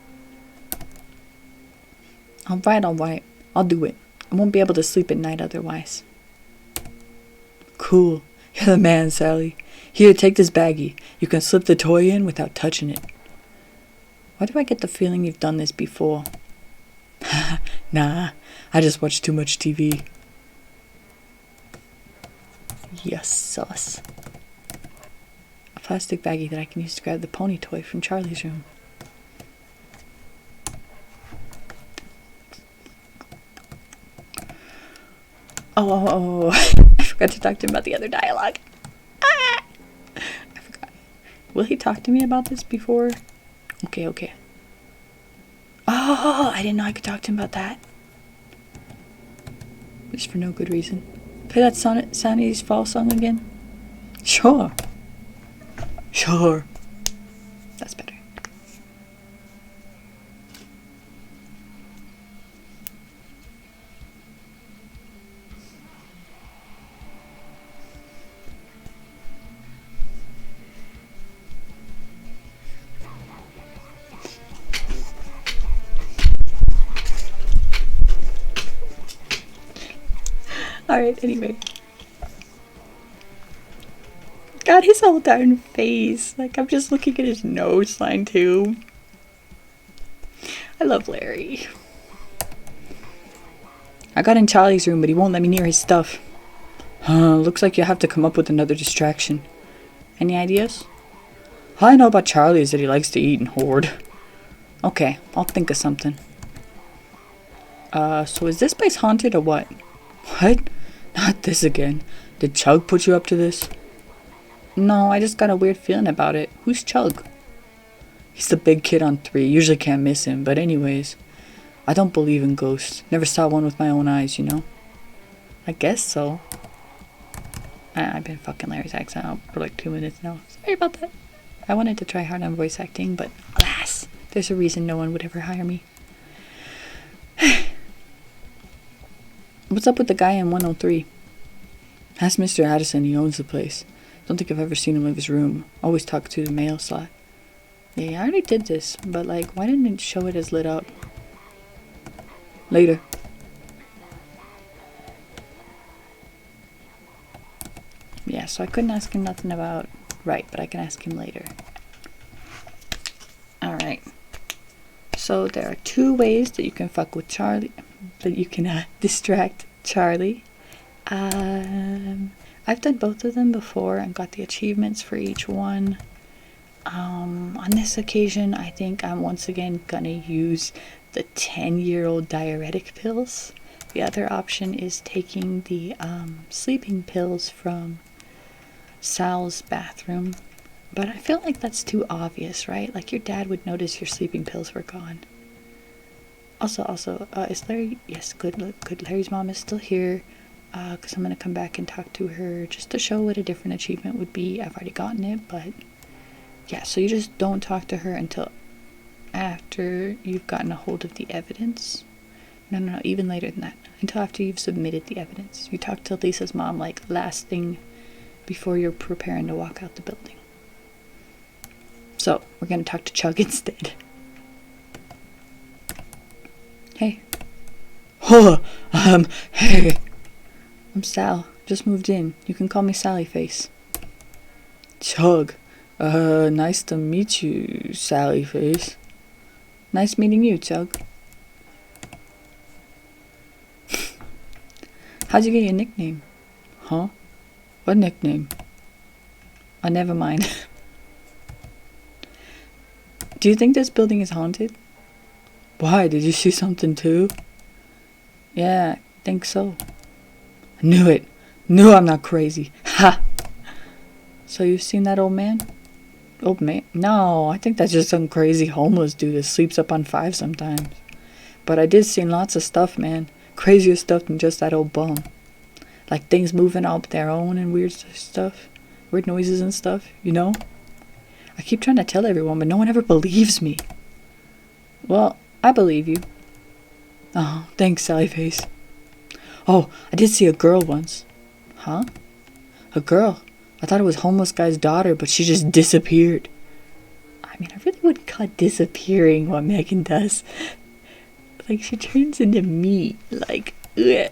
Alright. I'll do it. I won't be able to sleep at night otherwise. Cool. You're the man, Sally. Here, take this baggie. You can slip the toy in without touching it. Why do I get the feeling you've done this before? Nah, I just watch too much TV. Yes, sus. A plastic baggie that I can use to grab the pony toy from Charlie's room. Oh. I forgot to talk to him about the other dialogue. I forgot. Will he talk to me about this before? Okay. Oh, I didn't know I could talk to him about that. Just for no good reason. Play that Sandy's Fall song again? Sure. That's better. Alright, anyway. God, his whole darn face. Like, I'm just looking at his nose line, too. I love Larry. I got in Charlie's room, but he won't let me near his stuff. Looks like you have to come up with another distraction. Any ideas? All I know about Charlie is that he likes to eat and hoard. Okay, I'll think of something. So is this place haunted or what? What? Not this again. Did Chug put you up to this? No, I just got a weird feeling about it. Who's Chug? He's the big kid on 3. Usually can't miss him, but anyways. I don't believe in ghosts. Never saw one with my own eyes, you know? I guess so. I've been fucking Larry's accent out for like 2 minutes now. Sorry about that. I wanted to try hard on voice acting, but alas, there's a reason no one would ever hire me. What's up with the guy in 103? Ask Mr. Addison, he owns the place. Don't think I've ever seen him leave his room. Always talk to the mail slot. Yeah, I already did this, but like, why didn't it show it as lit up? Later. Yeah, so I couldn't ask him nothing about Right, but I can ask him later. Alright. So there are 2 ways that you can fuck with Charlie. That you can distract Charlie. I've done both of them before and got the achievements for each one. On this occasion, I think I'm once again gonna use the 10-year-old diuretic pills. The other option is taking the sleeping pills from Sal's bathroom. But I feel like that's too obvious, right? Like, your dad would notice your sleeping pills were gone. Also, is Larry... Yes, good. Larry's mom is still here. Because I'm going to come back and talk to her just to show what a different achievement would be. I've already gotten it, but... Yeah, so you just don't talk to her until after you've gotten a hold of the evidence. No, even later than that. Until after you've submitted the evidence. You talk to Lisa's mom, like, last thing before you're preparing to walk out the building. So, we're going to talk to Chug instead. Hey. Oh, hey. I'm Sal. Just moved in. You can call me Sally Face. Chug. Nice to meet you, Sally Face. Nice meeting you, Chug. How'd you get your nickname? Huh? What nickname? Oh, never mind. Do you think this building is haunted? Why? Did you see something too? Yeah, I think so. I knew it. Knew I'm not crazy. Ha! So you've seen that old man? Old man? No, I think that's just some crazy homeless dude that sleeps up on 5 sometimes. But I did see lots of stuff, man. Crazier stuff than just that old bum. Like things moving up their own and weird stuff. Weird noises and stuff, you know? I keep trying to tell everyone, but no one ever believes me. Well, I believe you. Oh, thanks, Sally Face. Oh, I did see a girl once. Huh? A girl. I thought it was homeless guy's daughter, but she just disappeared. I mean, I really wouldn't call it disappearing what Megan does. Like, she turns into me. Like, ugh.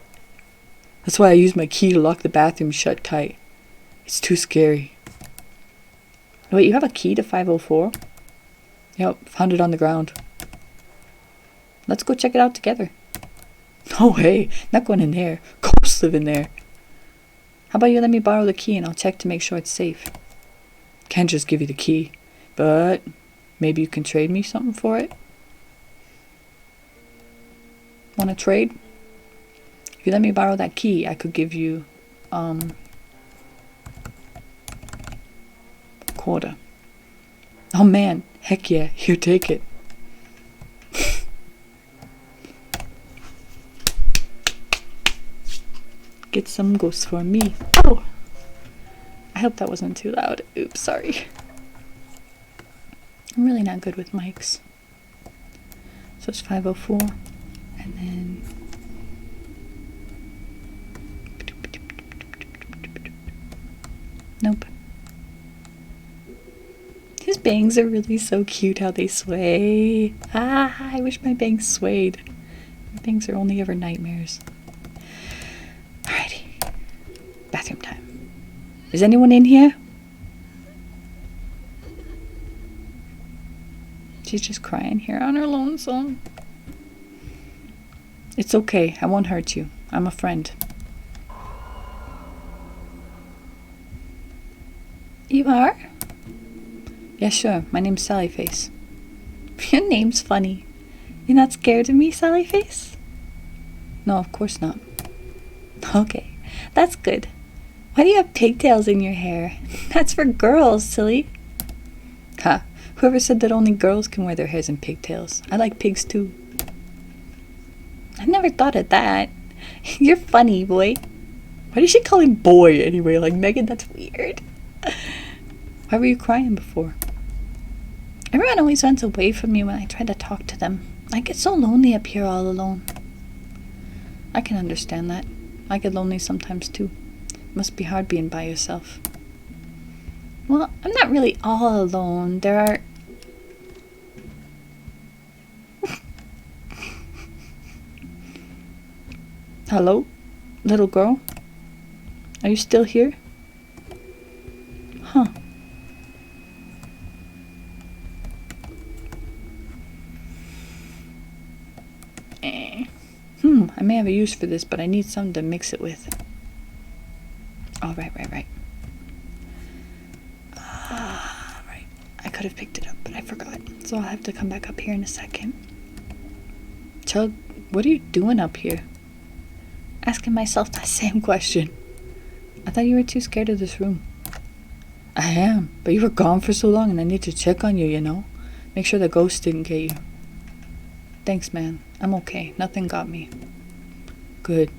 That's why I used my key to lock the bathroom shut tight. It's too scary. Wait, you have a key to 504? Yep, found it on the ground. Let's go check it out together. No way, not going in there. Ghosts live in there. How about you let me borrow the key and I'll check to make sure it's safe? Can't just give you the key, but maybe you can trade me something for it? Want to trade? If you let me borrow that key, I could give you, quarter. Oh man, heck yeah, here, take it. Get some ghosts for me. Oh! I hope that wasn't too loud. Oops, sorry. I'm really not good with mics. So it's 504. And then... Nope. His bangs are really so cute how they sway. Ah, I wish my bangs swayed. My bangs are only ever nightmares. Alrighty. Bathroom time. Is anyone in here? She's just crying here on her lonesome. It's okay. I won't hurt you. I'm a friend. You are? Yeah, sure. My name's Sally Face. Your name's funny. You're not scared of me, Sally Face? No, of course not. Okay, that's good. Why do you have pigtails in your hair? That's for girls, silly. Ha, whoever said that only girls can wear their hairs in pigtails? I like pigs too. I never thought of that. You're funny, boy. Why did she call him boy anyway? Like, Megan, that's weird. Why were you crying before? Everyone always runs away from me when I try to talk to them. I get so lonely up here all alone. I can understand that. I get lonely sometimes too. It must be hard being by yourself. Well, I'm not really all alone. There are... Hello? Little girl? Are you still here? Huh. a use for this, but I need something to mix it with. Oh, right. Right. I could have picked it up, but I forgot. So I'll have to come back up here in a second. Chug, what are you doing up here? Asking myself that same question. I thought you were too scared of this room. I am, but you were gone for so long and I need to check on you, you know? Make sure the ghost didn't get you. Thanks, man. I'm okay. Nothing got me. Good.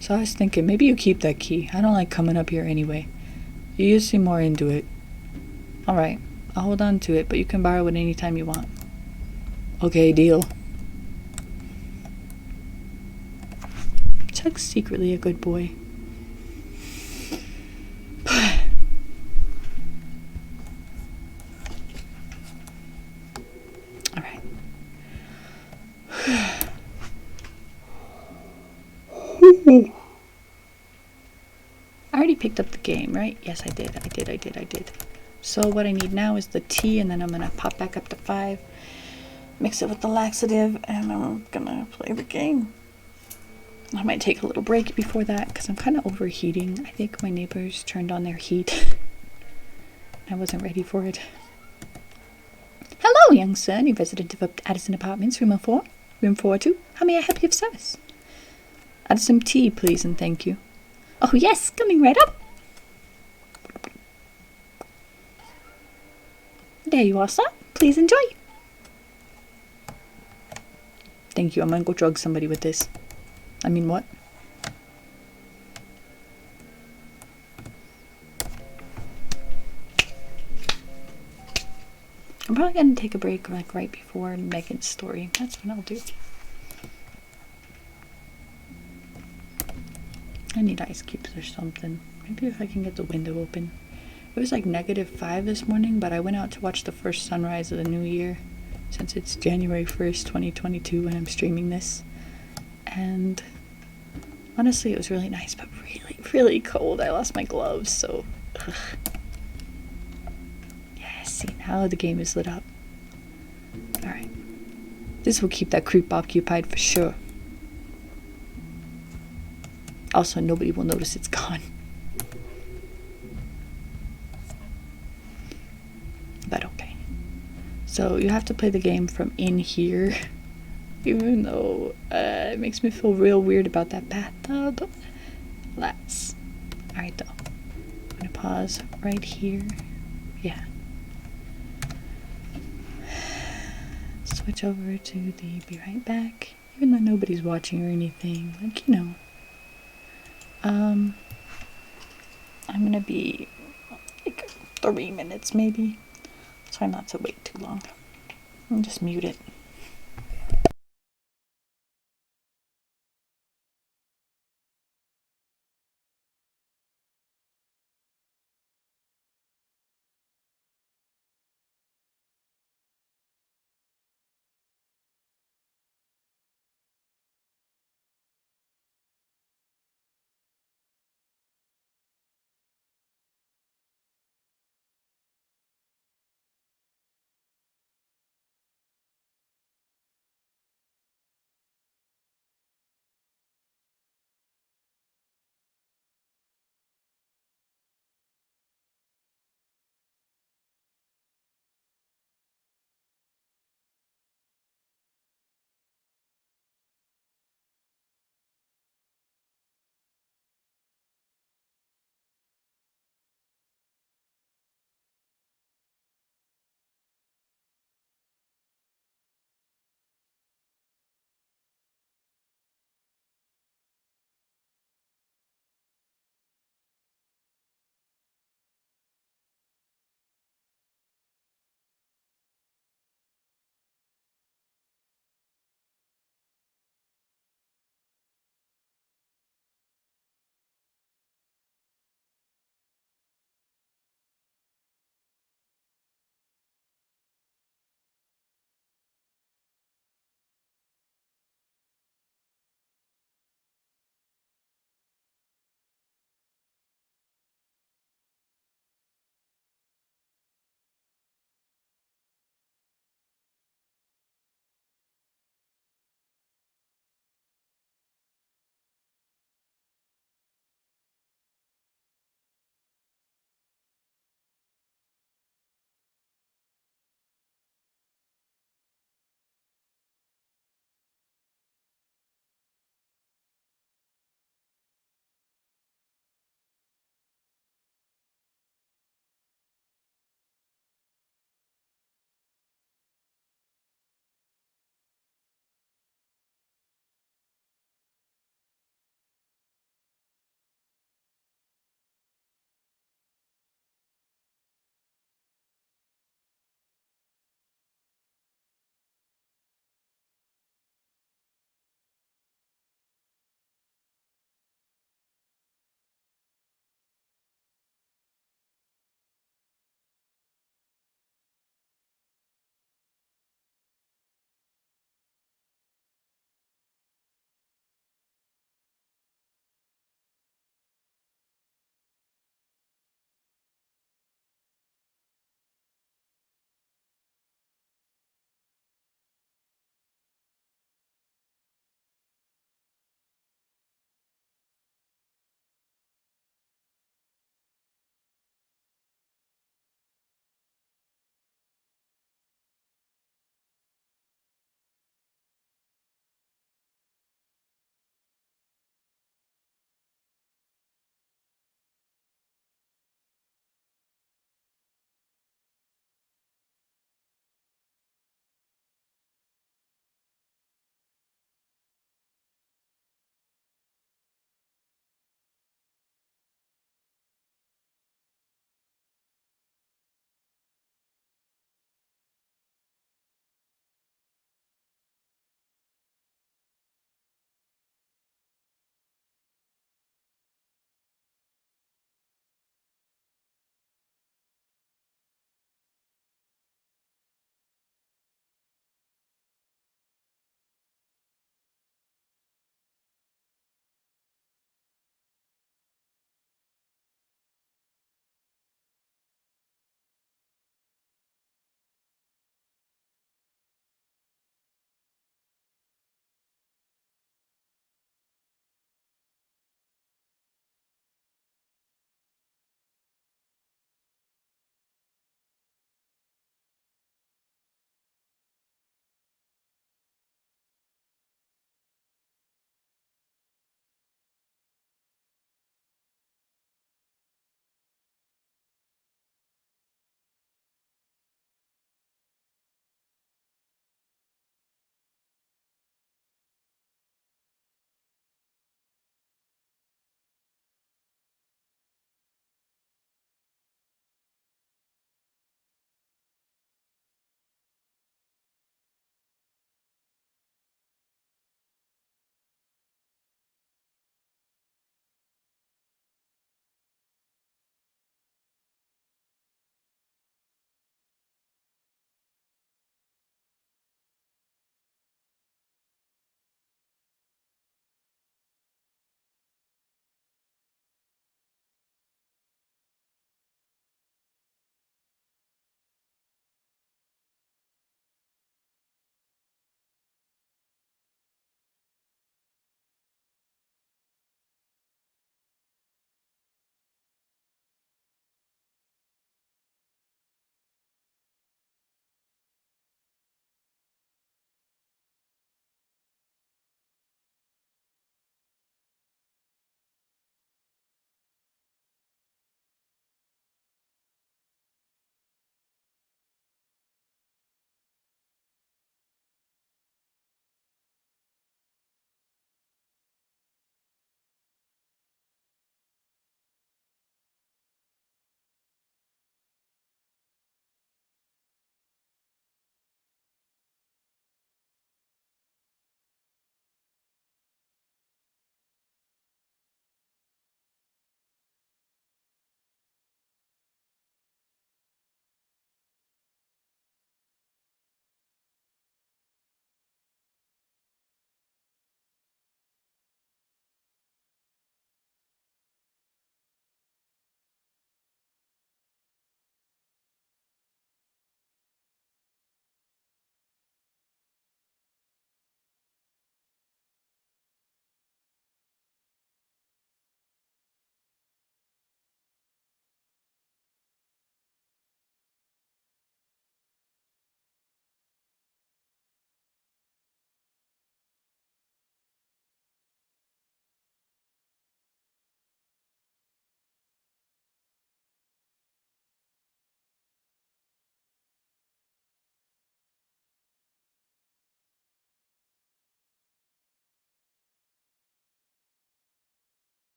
So I was thinking, maybe you keep that key. I don't like coming up here anyway. You used to seem more into it. Alright, I'll hold on to it, but you can borrow it anytime you want. Okay, deal. Chuck's secretly a good boy. Alright. I already picked up the game, right? Yes, I did. So what I need now is the tea, and then I'm gonna pop back up to 5, mix it with the laxative, and I'm gonna play the game. I might take a little break before that because I'm kind of overheating. I think my neighbors turned on their heat. I wasn't ready for it. Hello, young sir, new resident of Addison Apartments, room 4, room 402. How may I help you of service? Add some tea, please, and thank you. Oh yes, coming right up. There you are, sir. Please enjoy. Thank you. I'm gonna go drug somebody with this. I mean, what? I'm probably gonna take a break like right before Megan's story. That's what I'll do. I need ice cubes or something. Maybe if I can get the window open. It was like -5 this morning, but I went out to watch the first sunrise of the new year, since it's January 1st, 2022 when I'm streaming this. And honestly, it was really nice, but really cold. I lost my gloves, so ugh. Yeah, see, now the game is lit up. Alright. This will keep that creep occupied for sure. Also, nobody will notice it's gone. But okay. So you have to play the game from in here, even though it makes me feel real weird about that bathtub. Let's. Alright though. I'm gonna pause right here. Yeah. Switch over to the be right back. Even though nobody's watching or anything. Like, you know. I'm gonna be like 3 minutes maybe. Try not to wait too long. And just mute it.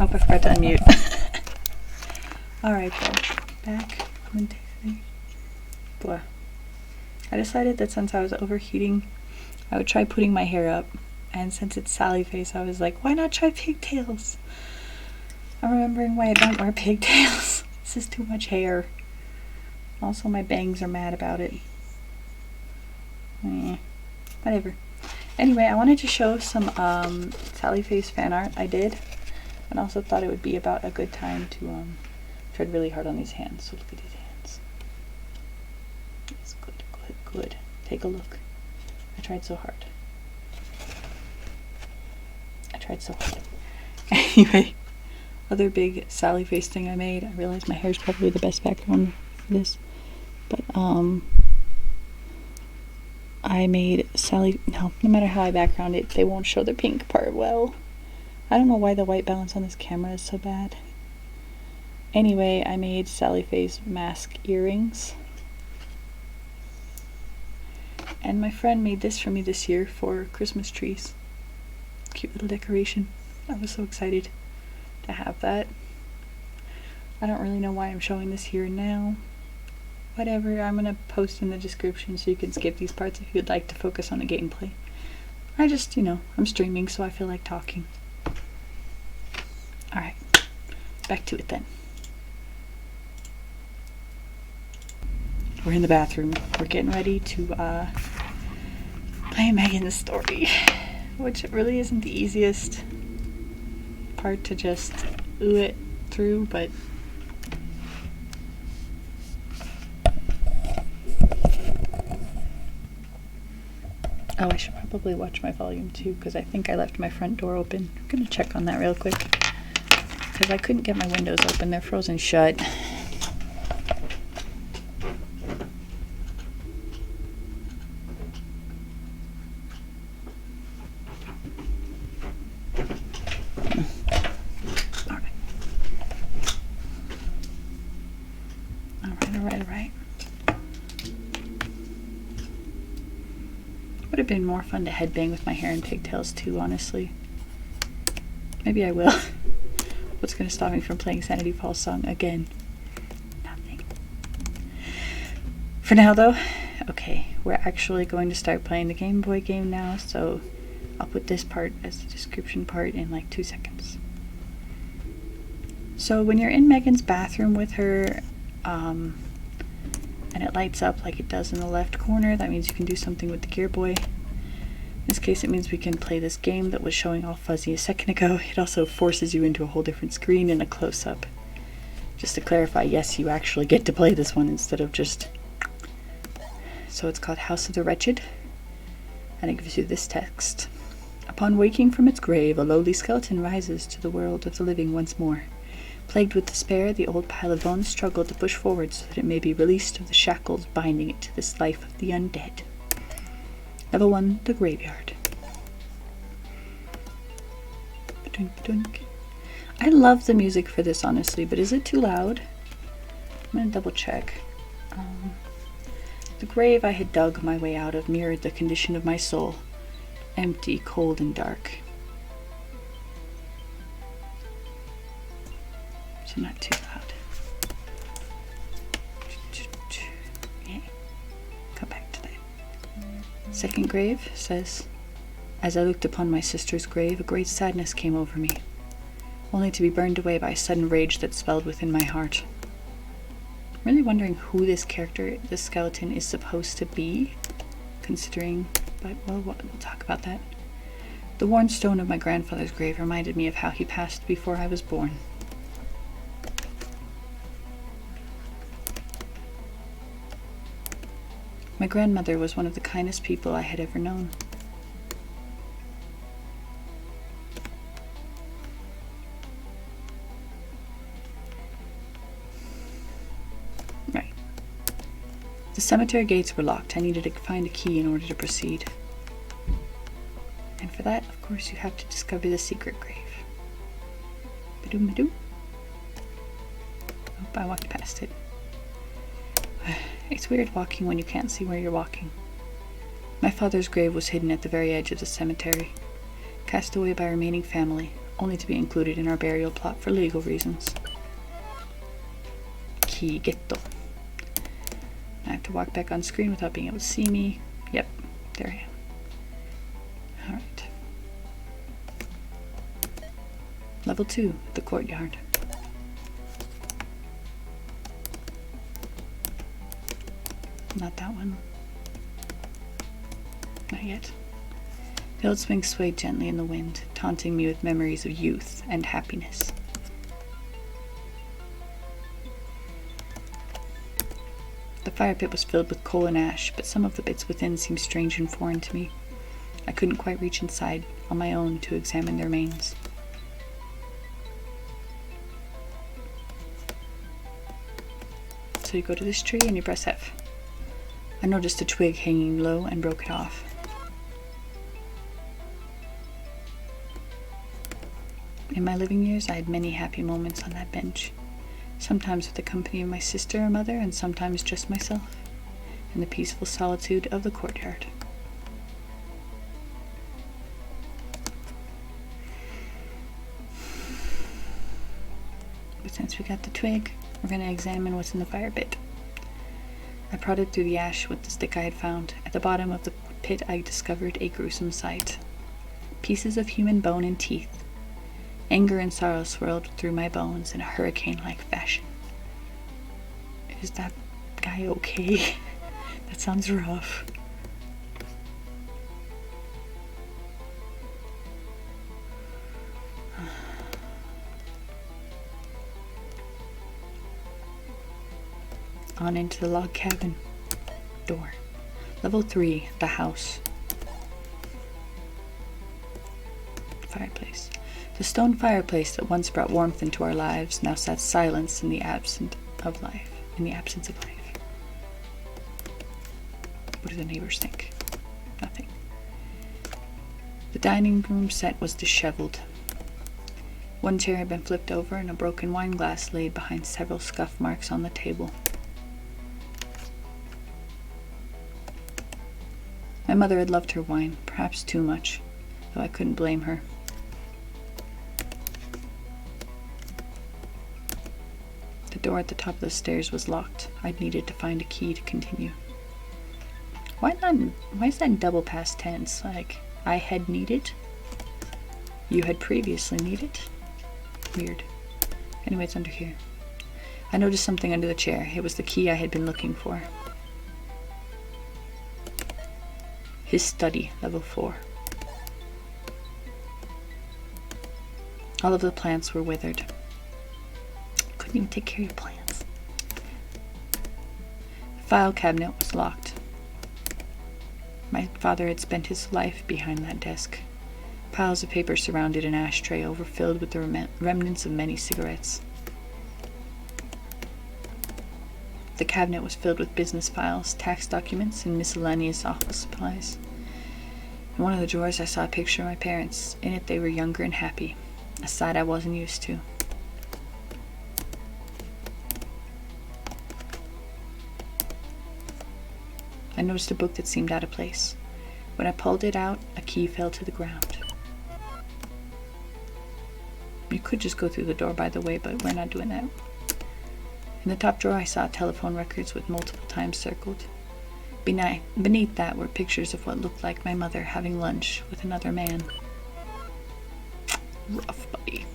Oh, I forgot to unmute. Alright, back momentarily. Boy. I decided that since I was overheating, I would try putting my hair up. And since it's Sally face, I was like, why not try pigtails? I'm remembering why I don't wear pigtails. This is too much hair. Also, my bangs are mad about it. Whatever. Anyway, I wanted to show some Sally face fan art I did. And also thought it would be about a good time to tread really hard on these hands. So look at these hands. It's good, good, good. Take a look. I tried so hard. Anyway, other big Sally face thing I made. I realized my hair is probably the best background for this. But I made Sally, no matter how I background it, they won't show the pink part well. I don't know why the white balance on this camera is so bad. Anyway, I made Sally face mask earrings. And my friend made this for me this year for Christmas trees. Cute little decoration. I was so excited to have that. I don't really know why I'm showing this here now. Whatever, I'm gonna post in the description so you can skip these parts if you'd like to focus on the gameplay. I just, I'm streaming, so I feel like talking. Alright, back to it then. We're in the bathroom. We're getting ready to play Megan's story, which really isn't the easiest part to just ooh it through, but oh, I should probably watch my volume too, because I think I left my front door open. I'm gonna check on that real quick, because I couldn't get my windows open. They're frozen shut. Alright. Would have been more fun to headbang with my hair in pigtails too, honestly. Maybe I will. What's gonna stop me from playing Sanity Falls song again? Nothing. For now though, okay, we're actually going to start playing the Game Boy game now, so I'll put this part as the description part in like 2 seconds. So when you're in Megan's bathroom with her, and it lights up like it does in the left corner, that means you can do something with the Gear Boy. In this case, it means we can play this game that was showing all fuzzy a second ago. It also forces you into a whole different screen and a close-up. Just to clarify, yes, you actually get to play this one instead of just... So it's called House of the Wretched, and it gives you this text. Upon waking from its grave, a lowly skeleton rises to the world of the living once more. Plagued with despair, the old pile of bones struggled to push forward so that it may be released of the shackles binding it to this life of the undead. Level 1, the graveyard. I love the music for this, honestly, but is it too loud? I'm gonna double check. The grave I had dug my way out of mirrored the condition of my soul. Empty, cold, and dark. So not too loud. Yeah. Come back to that. Second grave says, as I looked upon my sister's grave, a great sadness came over me, only to be burned away by a sudden rage that swelled within my heart. I'm really wondering who this character, this skeleton, is supposed to be, considering, but well, we'll talk about that. The worn stone of my grandfather's grave reminded me of how he passed before I was born. My grandmother was one of the kindest people I had ever known. Right. The cemetery gates were locked. I needed to find a key in order to proceed. And for that, of course, you have to discover the secret grave. Ba-doom-ba-doom. Oh, I walked past it. It's weird walking when you can't see where you're walking. My father's grave was hidden at the very edge of the cemetery. Cast away by a remaining family, only to be included in our burial plot for legal reasons. Kigetto. I have to walk back on screen without being able to see me. Yep, there I am. Alright. Level 2, the courtyard. Not that one. Not yet. The old swing swayed gently in the wind, taunting me with memories of youth and happiness. The fire pit was filled with coal and ash, but some of the bits within seemed strange and foreign to me. I couldn't quite reach inside on my own to examine their remains. So you go to this tree and you press F. I noticed a twig hanging low and broke it off. In my living years, I had many happy moments on that bench, sometimes with the company of my sister or mother, and sometimes just myself, in the peaceful solitude of the courtyard. But since we got the twig, we're going to examine what's in the fire pit. I prodded through the ash with the stick I had found. At the bottom of the pit, I discovered a gruesome sight. Pieces of human bone and teeth. Anger and sorrow swirled through my bones in a hurricane-like fashion. Is that guy okay? That sounds rough. On into the log cabin. Door. Level 3, the house. Fireplace. The stone fireplace that once brought warmth into our lives now sat silence in the absence of life. What do the neighbors think? Nothing. The dining room set was disheveled. One chair had been flipped over and a broken wine glass laid behind several scuff marks on the table. My mother had loved her wine, perhaps too much, though I couldn't blame her. The door at the top of the stairs was locked. I'd needed to find a key to continue. Why is that double past tense? Like, I had needed? You had previously needed? Weird. Anyway, it's under here. I noticed something under the chair. It was the key I had been looking for. His study, level 4. All of the plants were withered. Couldn't even take care of your plants. The file cabinet was locked. My father had spent his life behind that desk. Piles of paper surrounded an ashtray overfilled with the remnants of many cigarettes. The cabinet was filled with business files, tax documents, and miscellaneous office supplies. In one of the drawers I saw a picture of my parents. In it they were younger and happy, a sight I wasn't used to. I noticed a book that seemed out of place. When I pulled it out, a key fell to the ground. You could just go through the door, by the way, but we're not doing that. In the top drawer I saw telephone records with multiple times circled. Beneath that were pictures of what looked like my mother having lunch with another man. Rough, buddy.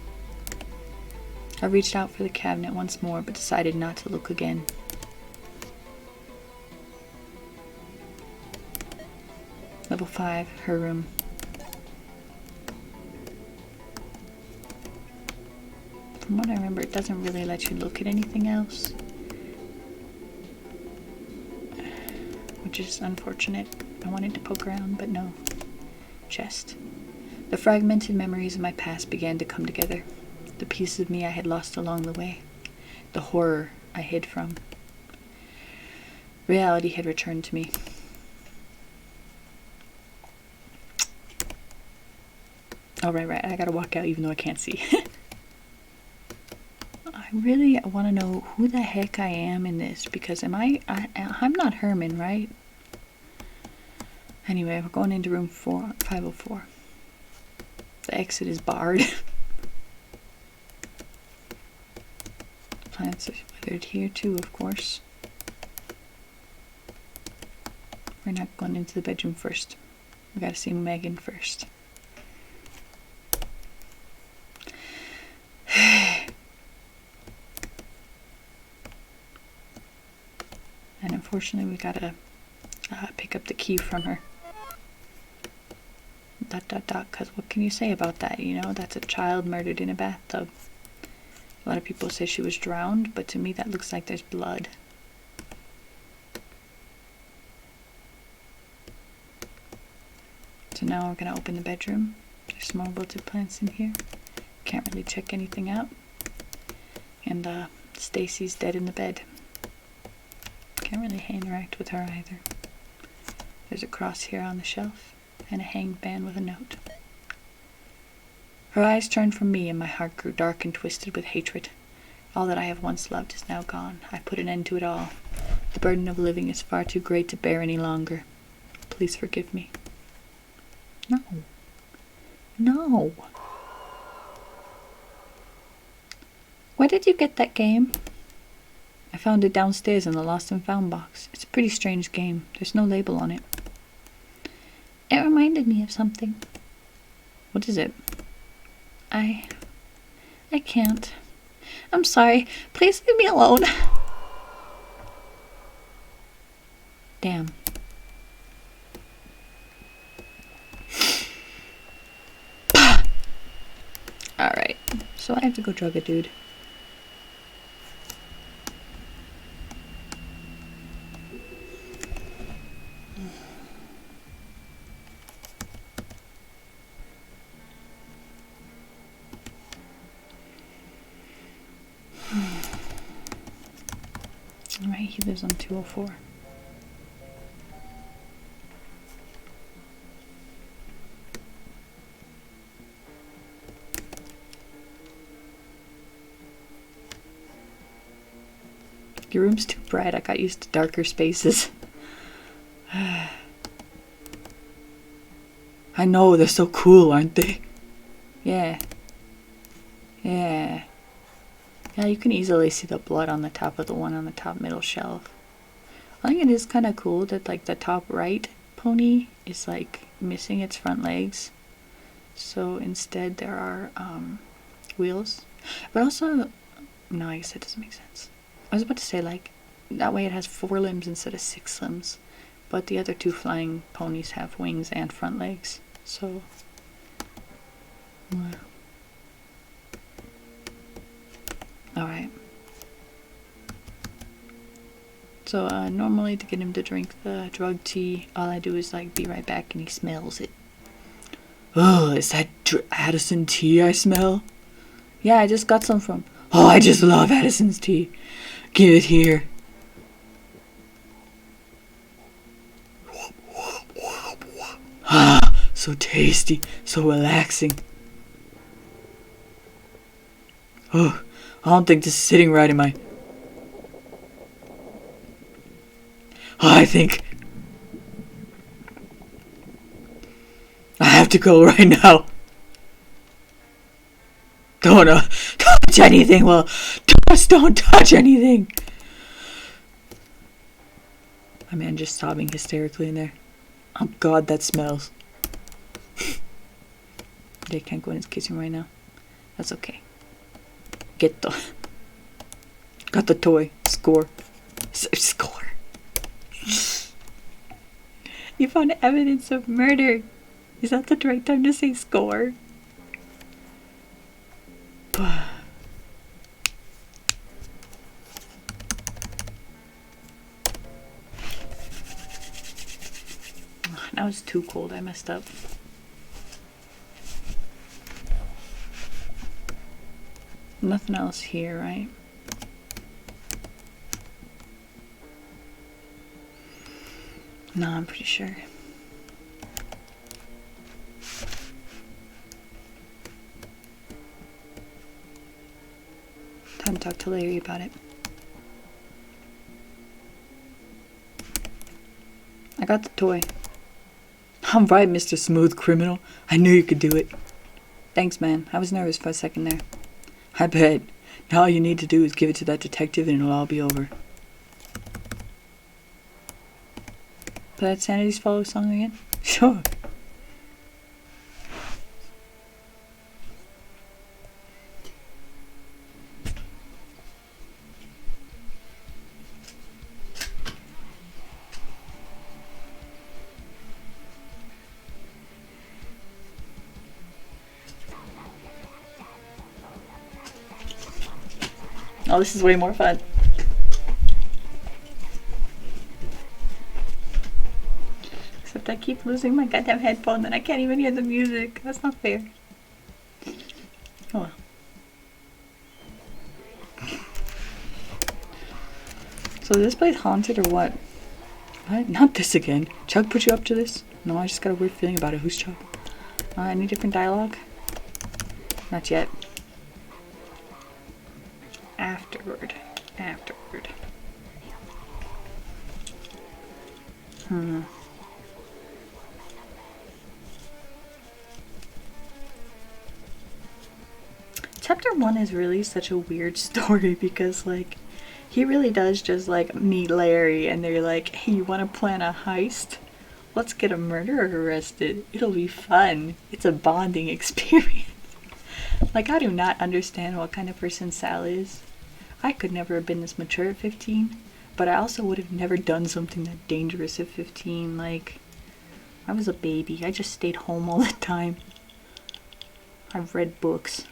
I reached out for the cabinet once more, but decided not to look again. Level 5, her room. From what I remember, it doesn't really let you look at anything else, which is unfortunate. I wanted to poke around, but no. Chest. The fragmented memories of my past began to come together. The pieces of me I had lost along the way. The horror I hid from. Reality had returned to me. Oh, right. I gotta walk out even though I can't see. I really want to know who the heck I am in this, because I'm not Herman, right? Anyway, we're going into room 504. The exit is barred. plants are weathered here too, of course. We're not going into the bedroom first. We gotta see Megan first. And unfortunately, we gotta pick up the key from her. ... Because what can you say about that? You know, that's a child murdered in a bathtub. A lot of people say she was drowned, but to me that looks like there's blood. So now we're gonna open the bedroom. There's small wilted plants in here. Can't really check anything out. And Stacy's dead in the bed. Can't really interact with her either. There's a cross here on the shelf and a hanged man with a note. Her eyes turned from me and my heart grew dark and twisted with hatred. All that I have once loved is now gone. I put an end to it all. The burden of living is far too great to bear any longer. Please forgive me. No. No. Where did you get that game? I found it downstairs in the lost and found box. It's a pretty strange game. There's no label on it. It reminded me of something. What is it? I can't. I'm sorry. Please leave me alone. Damn. Alright. So I have to go drug a dude. Alright, he lives on 204. Your room's too bright. I got used to darker spaces. I know, they're so cool, aren't they? Yeah. Yeah. Yeah, you can easily see the blood on the top of the one on the top middle shelf. I think it is kind of cool that like the top right pony is like missing its front legs. So instead there are wheels. But also, no, I guess that doesn't make sense. I was about to say like, that way it has 4 limbs instead of 6 limbs. But the other 2 flying ponies have wings and front legs. So, wow. Alright. So normally to get him to drink the drug tea, all I do is like be right back and he smells it. Oh, is that Addison tea I smell? Yeah, I just got some from... Oh, I just love Addison's tea. Give it here. Ah, so tasty, so relaxing. Oh, I don't think this is sitting right in my... Oh, I think... I have to go right now. Don't touch anything. Well, just don't touch anything. My man just sobbing hysterically in there. Oh God, that smells. They can't go in his kitchen right now. That's okay. Get the... Got the toy. Score. Score. You found evidence of murder. Is that the right time to say score? That was too cold. I messed up. Nothing else here, right? No, I'm pretty sure. Time to talk to Larry about it. I got the toy. I'm right, Mr. Smooth Criminal. I knew you could do it. Thanks, man. I was nervous for a second there. I bet. All you need to do is give it to that detective and it'll all be over. Play that Sanity's Follow song again? Sure. Oh, this is way more fun. Except I keep losing my goddamn headphone and I can't even hear the music. That's not fair. Oh well. So this place haunted or what? What? Not this again. Chuck put you up to this? No, I just got a weird feeling about it. Who's Chuck? Any different dialogue? Not yet. Afterward. Chapter 1 is really such a weird story because, like, he really does just, like, meet Larry and they're like, hey, you want to plan a heist? Let's get a murderer arrested. It'll be fun. It's a bonding experience. Like, I do not understand what kind of person Sal is. I could never have been this mature at 15, but I also would have never done something that dangerous at 15. Like, I was a baby. I just stayed home all the time. I've read books.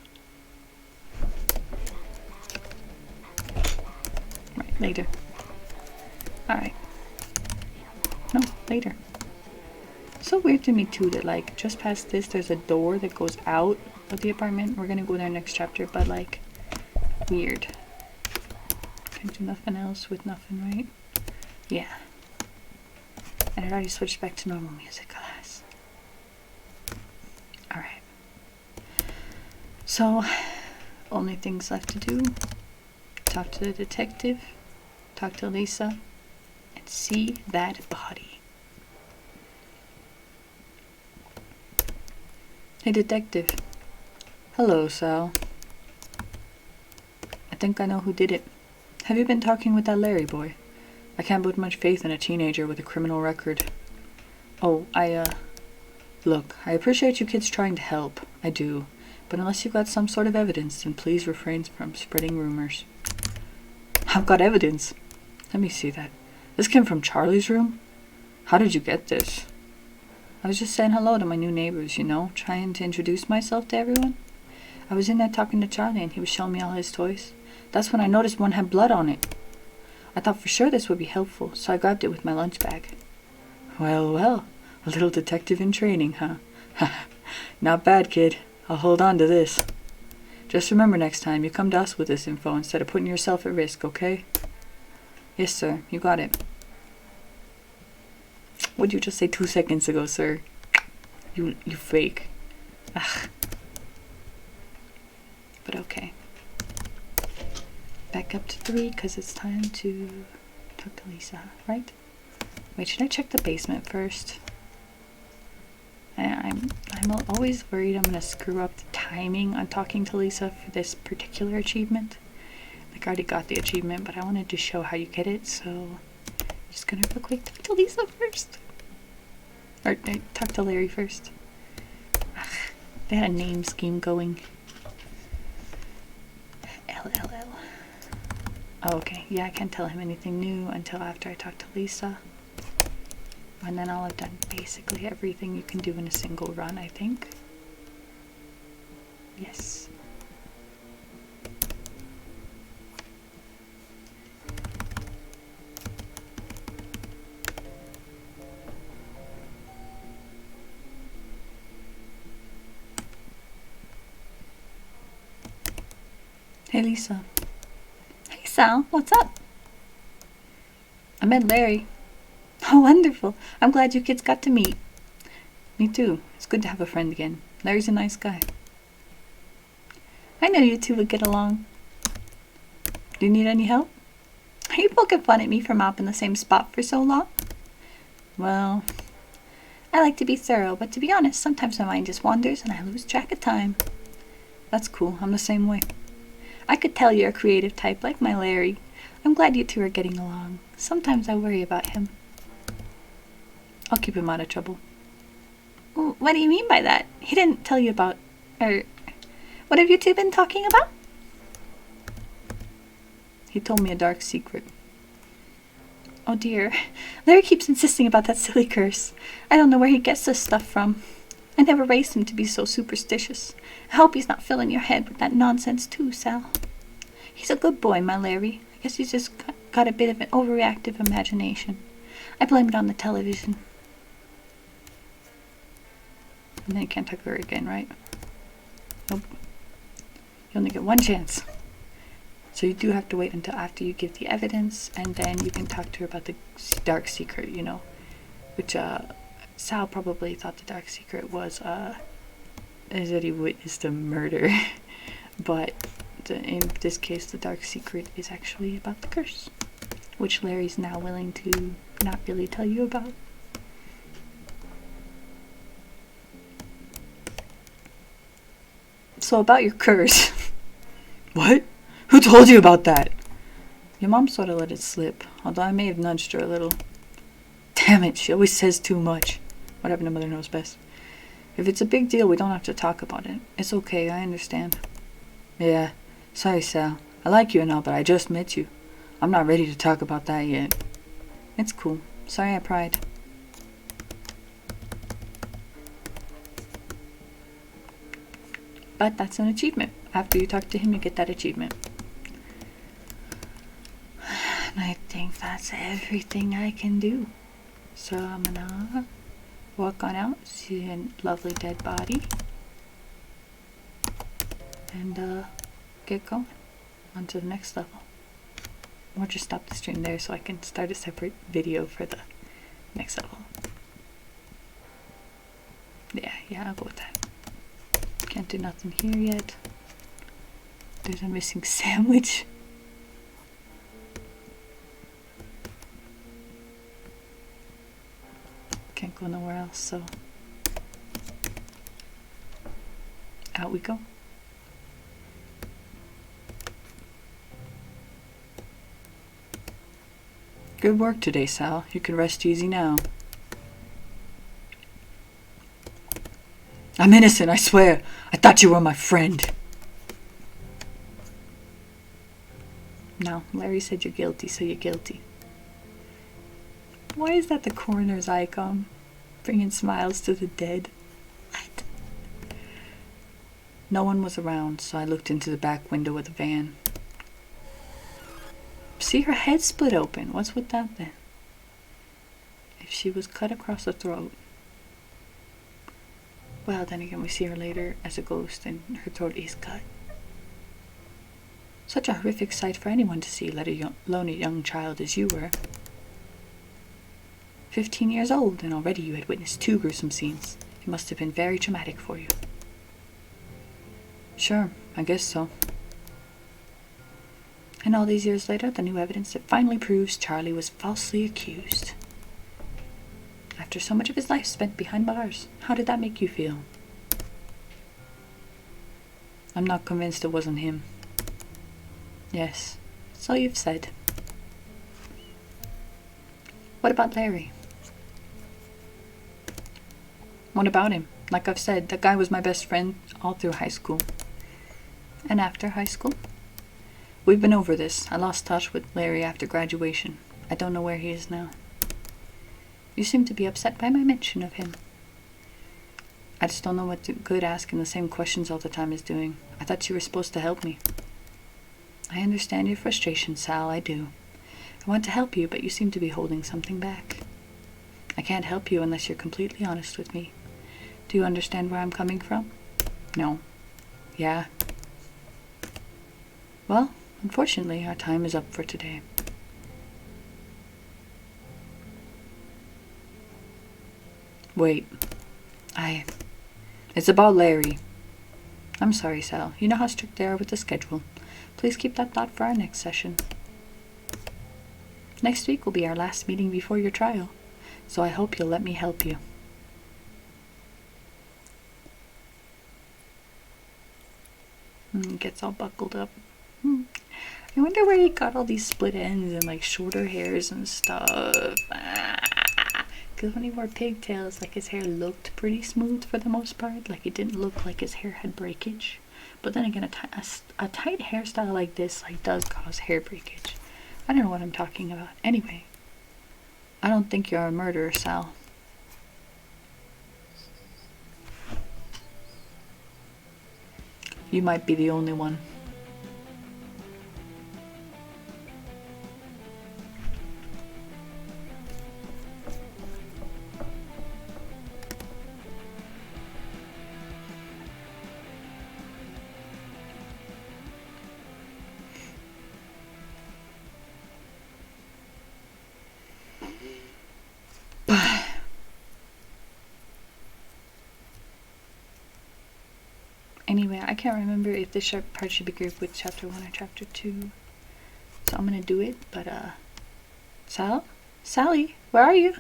Right, later. Alright. No, later. So weird to me too that, like, just past this there's a door that goes out of the apartment. We're gonna go there next chapter, but, like, weird. Can't do nothing else with nothing, right? Yeah. And it already switched back to normal music, alas. Alright. So, only things left to do. Talk to the detective, talk to Lisa, and see that body. Hey, detective. Hello, Sal. I think I know who did it. Have you been talking with that Larry boy? I can't put much faith in a teenager with a criminal record. Oh, look, I appreciate you kids trying to help. I do. But unless you've got some sort of evidence, then please refrain from spreading rumors. I've got evidence. Let me see that. This came from Charlie's room? How did you get this? I was just saying hello to my new neighbors, you know, trying to introduce myself to everyone. I was in there talking to Charlie and he was showing me all his toys. That's when I noticed one had blood on it. I thought for sure this would be helpful, so I grabbed it with my lunch bag. Well, well, a little detective in training, huh? Not bad, kid. I'll hold on to this. Just remember next time you come to us with this info instead of putting yourself at risk, okay? Yes, sir. You got it. What'd you just say 2 seconds ago, sir? You fake. Ugh. But okay. Back up to 3 because it's time to talk to Lisa, right? Wait, should I check the basement first? I'm always worried I'm gonna screw up the timing on talking to Lisa for this particular achievement. Like, I already got the achievement, but I wanted to show how you get it, so I'm just gonna real quick talk to Lisa first. Or talk to Larry first. Ugh, they had a name scheme going. LLL. Oh, okay. Yeah, I can't tell him anything new until after I talk to Lisa. And then I'll have done basically everything you can do in a single run, I think. Yes. Hey, Lisa. Hey, Sal. What's up? I met Larry. Oh, wonderful. I'm glad you kids got to meet. Me too. It's good to have a friend again. Larry's a nice guy. I know you two would get along. Do you need any help? Are you poking fun at me for mopping the same spot for so long? Well, I like to be thorough, but to be honest, sometimes my mind just wanders and I lose track of time. That's cool. I'm the same way. I could tell you're a creative type like my Larry. I'm glad you two are getting along. Sometimes I worry about him. I'll keep him out of trouble. What do you mean by that? He didn't tell you about... what have you two been talking about? He told me a dark secret. Oh dear. Larry keeps insisting about that silly curse. I don't know where he gets this stuff from. I never raised him to be so superstitious. I hope he's not filling your head with that nonsense too, Sal. He's a good boy, my Larry. I guess he's just got a bit of an overreactive imagination. I blame it on the television. And then you can't talk to her again, right? Nope. You only get one chance. So you do have to wait until after you give the evidence, and then you can talk to her about the dark secret, you know. Which, Sal probably thought the dark secret was, is that he witnessed a murder. But in this case, the dark secret is actually about the curse. Which Larry's now willing to not really tell you about. So about your curse. What? Who told you about that? Your mom sort of let it slip, although I may have nudged her a little. Damn it, she always says too much. What happened to Mother Knows Best? If it's a big deal, we don't have to talk about it. It's okay, I understand. Yeah, sorry, Sal. I like you and all, but I just met you. I'm not ready to talk about that yet. It's cool. Sorry I pried. But that's an achievement. After you talk to him, you get that achievement. And I think that's everything I can do. So I'm gonna walk on out, see a lovely dead body, and get going on to the next level. Or just stop the stream there so I can start a separate video for the next level. Yeah, I'll go with that. Can't do nothing here yet. There's a missing sandwich. Can't go nowhere else, so out we go. Good work today, Sal. You can rest easy now. I'm innocent, I swear. I thought you were my friend. No, Larry said you're guilty, so you're guilty. Why is that the coroner's icon? Bringing smiles to the dead. What? No one was around, so I looked into the back window of the van. See, her head split open. What's with that then? If she was cut across the throat. Well, then again, we see her later as a ghost and her throat is cut. Such a horrific sight for anyone to see, let alone a young child as you were. 15 years old, and already you had witnessed 2 gruesome scenes. It must have been very traumatic for you. Sure, I guess so. And all these years later, the new evidence that finally proves Charlie was falsely accused. After so much of his life spent behind bars, how did that make you feel? I'm not convinced it wasn't him. Yes, so you've said. What about Larry? What about him? Like I've said, that guy was my best friend all through high school. And after high school? We've been over this. I lost touch with Larry after graduation. I don't know where he is now. You seem to be upset by my mention of him. I just don't know what good asking the same questions all the time is doing. I thought you were supposed to help me. I understand your frustration, Sal, I do. I want to help you, but you seem to be holding something back. I can't help you unless you're completely honest with me. Do you understand where I'm coming from? No. Yeah. Well, unfortunately, our time is up for today. Wait. It's about Larry. I'm sorry, Sal. You know how strict they are with the schedule. Please keep that thought for our next session. Next week will be our last meeting before your trial, so I hope you'll let me help you. Gets all buckled up. I wonder where he got all these split ends and like shorter hairs and stuff. Because when he wore pigtails, like his hair looked pretty smooth for the most part. Like it didn't look like his hair had breakage. But then again, a tight hairstyle like this like does cause hair breakage. I don't know what I'm talking about. Anyway, I don't think you're a murderer, Sal. You might be the only one. Anyway, I can't remember if this part should be grouped with chapter 1 or chapter 2. So I'm gonna do it, but Sally, where are you?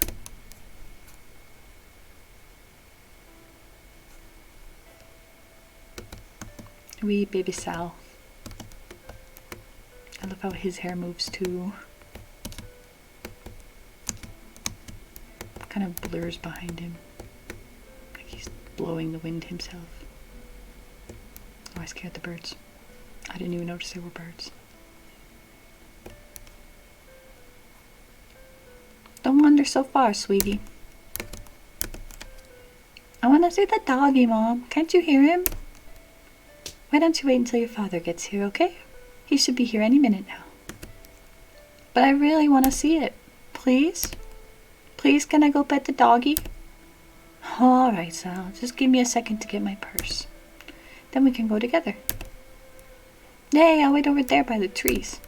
Wee baby Sal. I love how his hair moves too. Kind of blurs behind him. Like he's blowing the wind himself. Oh, I scared the birds. I didn't even notice they were birds. Don't wander so far, sweetie. I want to see the doggy, Mom. Can't you hear him? Why don't you wait until your father gets here, okay? He should be here any minute now. But I really want to see it. Please? Please, can I go pet the doggy? Alright, Sal. Just give me a second to get my purse. Then we can go together. Yay, I'll wait over there by the trees.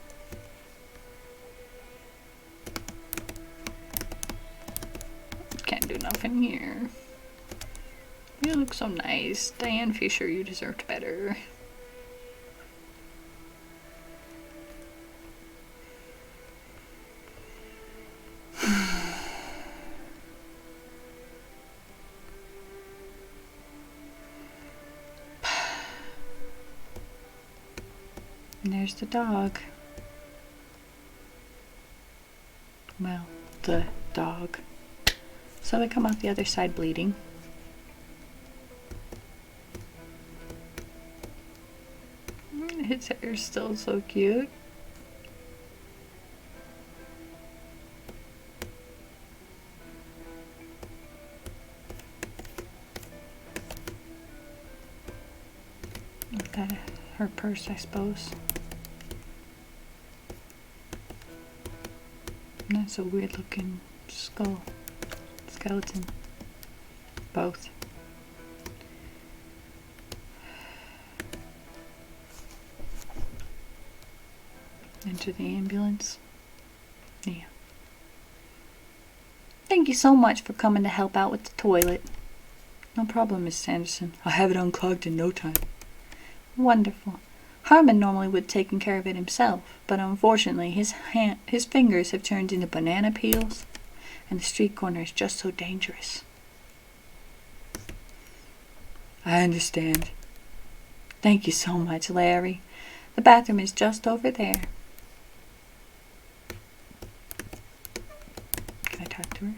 Can't do nothing here. You look so nice. Diane Fisher, you deserved better. And there's the dog. Well, the dog. So we come out the other side bleeding. His hair's still so cute. Got her purse, I suppose. And that's a weird looking skeleton. Both. Enter the ambulance. Yeah. Thank you so much for coming to help out with the toilet. No problem, Miss Sanderson. I'll have it unclogged in no time. Wonderful. Harmon normally would have taken care of it himself, but unfortunately his fingers have turned into banana peels, and the street corner is just so dangerous. I understand. Thank you so much, Larry. The bathroom is just over there. Can I talk to her?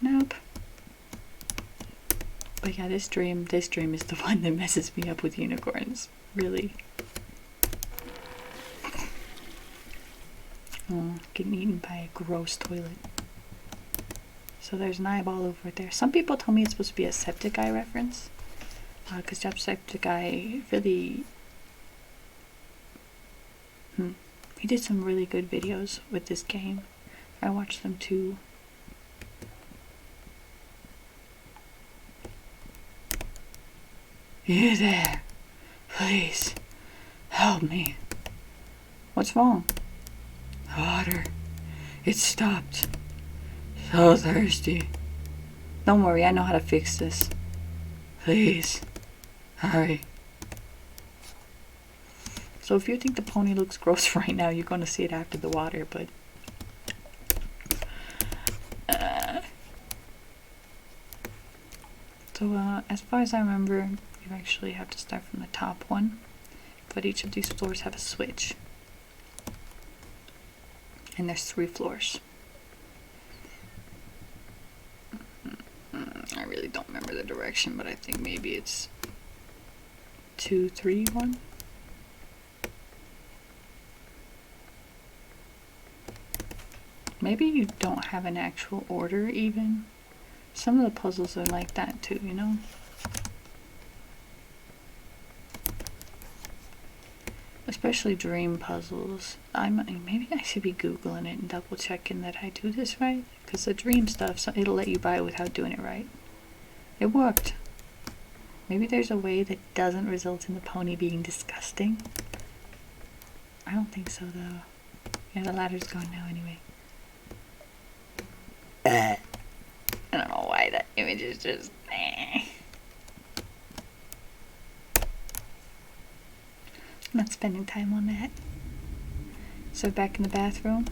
Nope. But yeah, this dream is the one that messes me up with unicorns. Really. Oh, getting eaten by a gross toilet. So there's an eyeball over there. Some people tell me it's supposed to be a Septic Eye reference. Because Jacksepticeye really... He did some really good videos with this game. I watched them too. You there. Please. Help me. What's wrong? Water. It stopped. So thirsty. Don't worry, I know how to fix this. Please. Hurry. So if you think the pony looks gross right now, you're going to see it after the water, but... So, As far as I remember, you actually have to start from the top one, but each of these floors have a switch. And there's 3 floors. I really don't remember the direction, but I think maybe it's 2, 3, 1. Maybe you don't have an actual order even. Some of the puzzles are like that too, you know? Especially dream puzzles. Maybe I should be Googling it and double checking that I do this right. Because the dream stuff, so it'll let you buy it without doing it right. It worked. Maybe there's a way that doesn't result in the pony being disgusting. I don't think so though. Yeah, the ladder's gone now anyway. I don't know why that image is just... I'm not spending time on that. So back in the bathroom.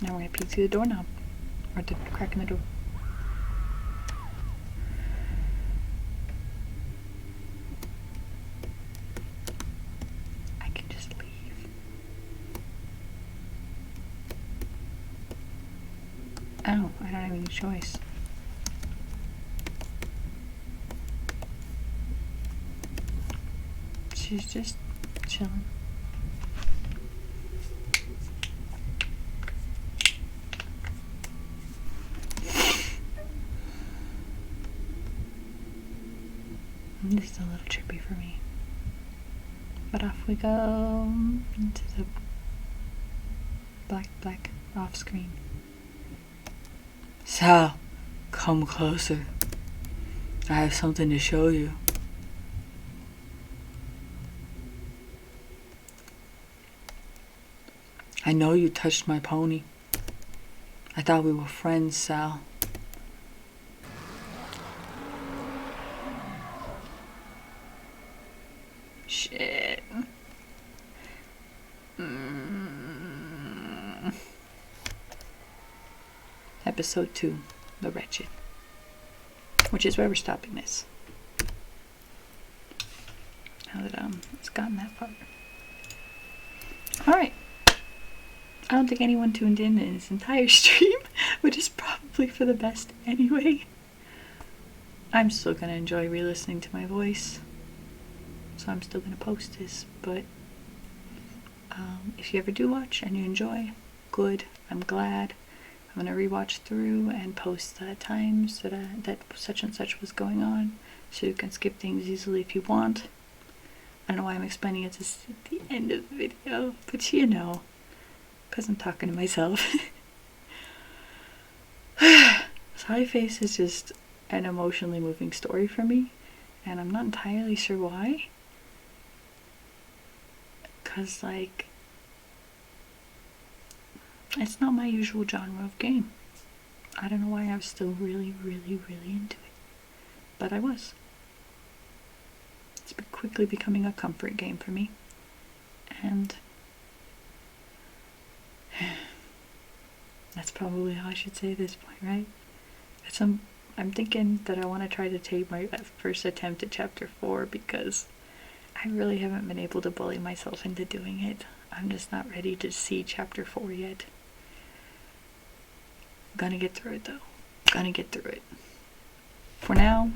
Now we're gonna peek through the doorknob. Or the crack in the door. I can just leave. Oh, I don't have any choice. She's just chilling. This is a little trippy for me. But off we go into the black off screen. Sal, come closer. I have something to show you. I know you touched my pony. I thought we were friends, Sal. Shit. Episode 2, The Wretched. Which is where we're stopping this. Now that it's gotten that far. Alright. I don't think anyone tuned in this entire stream, which is probably for the best anyway. I'm still gonna enjoy re-listening to my voice. So I'm still gonna post this, but if you ever do watch and you enjoy, good, I'm glad. I'm gonna rewatch through and post the times that such and such was going on, so you can skip things easily if you want. I don't know why I'm explaining it at the end of the video, but you know, because I'm talking to myself. Side Face is just an emotionally moving story for me, and I'm not entirely sure why. Because, like, it's not my usual genre of game. I don't know why I was still really into it. But I was. It's been quickly becoming a comfort game for me. And that's probably all I should say at this point, right? I'm thinking that I want to try to take my first attempt at chapter 4 because I really haven't been able to bully myself into doing it. I'm just not ready to see chapter 4 yet. Gonna get through it though. Gonna get through it. For now,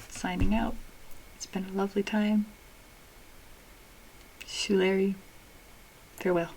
signing out. It's been a lovely time. Shoo Larry. Farewell.